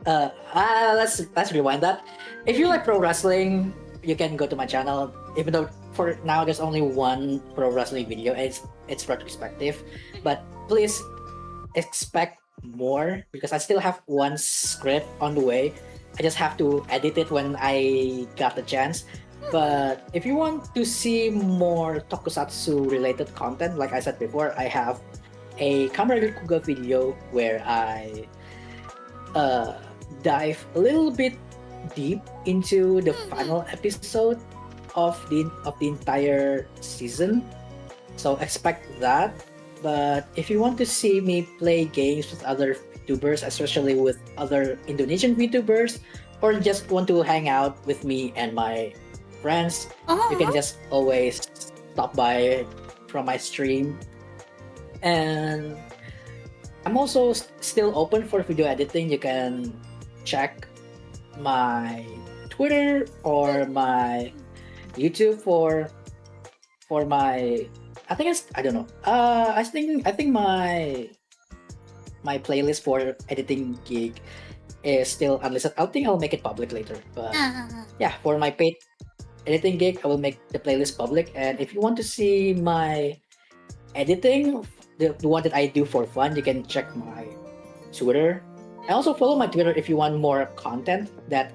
let's rewind that. If you like pro wrestling, you can go to my channel. Even though for now there's only one pro wrestling video, and it's retrospective, but please expect more because I still have one script on the way. I just have to edit it when I got the chance. But if you want to see more tokusatsu related content, like I said before, I have a Kamen Kuga video where I dive a little bit deep into the final episode of the entire season. So expect that. But if you want to see me play games with other VTubers, especially with other Indonesian VTubers, or just want to hang out with me and my friends, you can just always stop by from my stream. And I'm also still open for video editing. You can check my Twitter or my YouTube for my I don't know. I think my playlist for editing gig is still unlisted. I think I'll make it public later. But yeah, for my paid editing gig, I will make the playlist public. And if you want to see my editing, the one that I do for fun, you can check my Twitter. And also follow my Twitter if you want more content that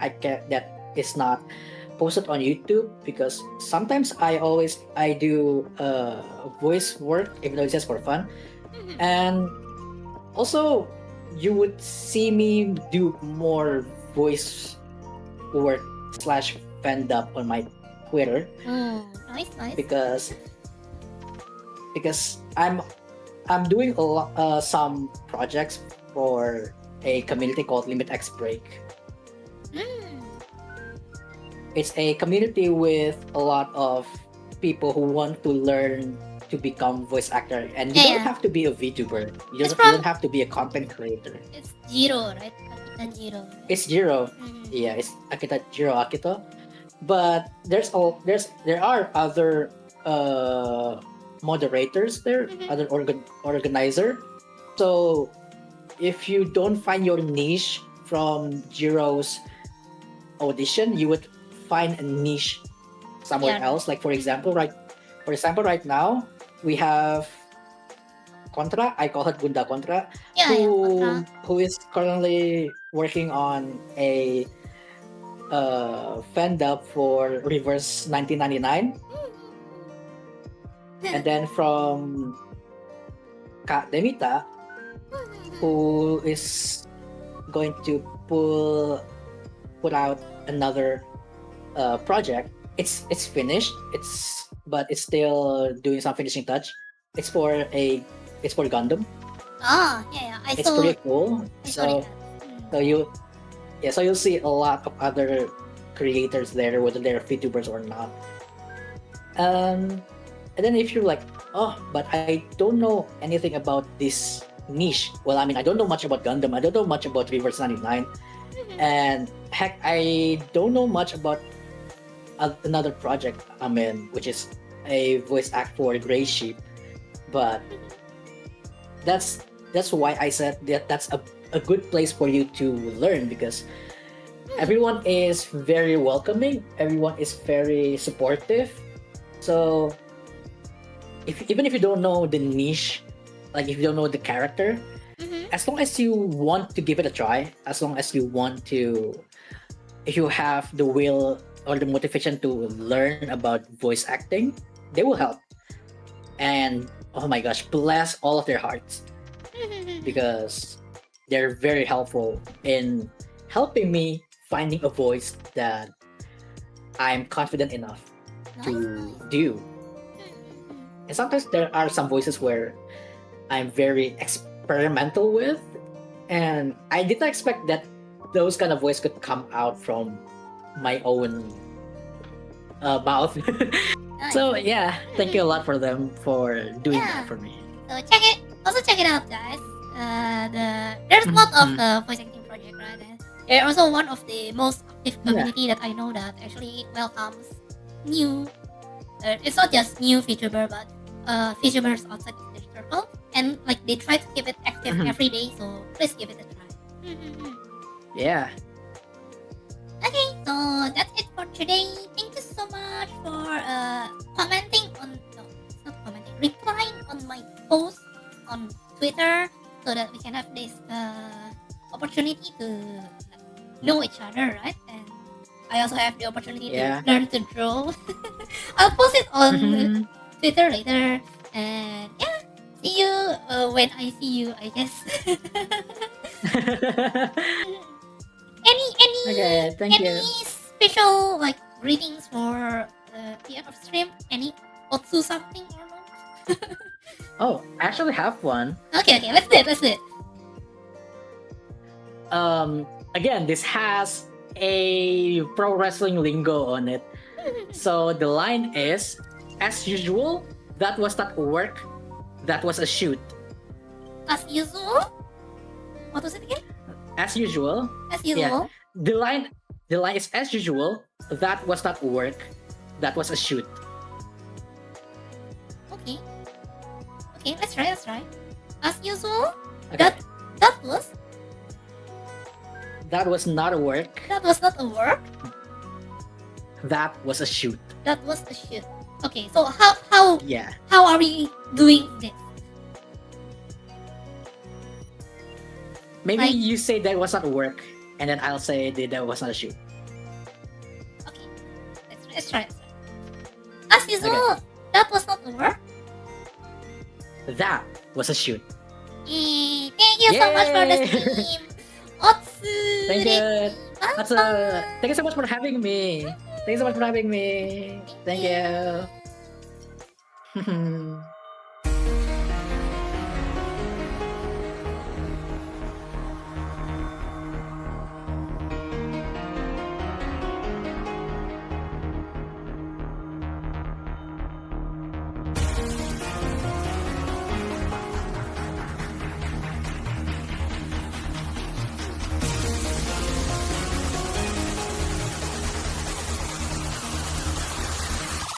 is not posted on YouTube, because sometimes I do voice work even though it's just for fun. And also you would see me do more voice work / fan dub on my Twitter. Nice. Because I'm doing a lot some projects for a community called Limit X Break. It's a community with a lot of people who want to learn to become voice actor, and you don't have to be a VTuber. You don't have to be a content creator. It's Jiro, right? Akita Jiro. Right? It's Jiro. Yeah, it's Jiro Akito. But there are other moderators there, other organizer. So if you don't find your niche from Jiro's audition, you would find a niche somewhere else. Like for example, right now we have Contra. I call her Gunda Contra, who is currently working on a fan dub for Reverse 1999. and then from Demita, who is going to put out another project. It's finished. But it's still doing some finishing touch. It's for Gundam. Oh, yeah, I It's saw. pretty cool. I saw it. So you'll see a lot of other creators there, whether they're VTubers or not. And then if you're like, oh, but I don't know anything about this niche. Well, I mean, I don't know much about Gundam. I don't know much about Reverse 99. And heck, I don't know much about another project I'm in, which is a voice act for Gray Sheep. But that's why I said that's a good place for you to learn, because everyone is very welcoming, everyone is very supportive. So even if you don't know the niche, like if you don't know the character, as long as you want to give it a try, as long as if you have the will or the motivation to learn about voice acting, they will help. And oh my gosh, bless all of their hearts, because they're very helpful in helping me finding a voice that I'm confident enough to do. And sometimes there are some voices where I'm very experimental with, and I did not expect that those kind of voice could come out from my own mouth. So yeah, thank you a lot for them for doing that for me. So check it out, guys. There's a lot of voice acting project, right? And they're also one of the most active community that I know that actually welcomes new. It's not just new VTuber, but VTubers outside the circle, and like they try to keep it active every day. So please give it a try. Yeah. Okay, so that's it for today. Thank you so much for commenting on not commenting, replying on my post on Twitter, so that we can have this opportunity to know each other, right? And I also have the opportunity to learn to draw. I'll post it on Twitter later, and yeah, see you when I see you, I guess. Okay, thank any you. special like greetings for the end of stream? Any Otsu something or no? Oh, I actually have one. Okay, let's do it. Again, this has a pro wrestling lingo on it. So the line is, as usual, that was not work, that was a shoot. As usual? What was it again? As usual. As usual? Yeah. The line is, as usual, that was not work, that was a shoot. Okay, let's try. As usual, Okay. that was not a work. That was not a work. That was a shoot. That was a shoot. Okay, so how Yeah. how are we doing this? Maybe Like- you say that was not work, and then I'll say that was not a shoot. Okay, let's try. As usual, that was not a work. That was a shoot. Yay, thank you so much for the Yay. stream. Otsu. Thank you. Bye-bye. Thank you so much for having me. Thank you so much for having me. Thank you.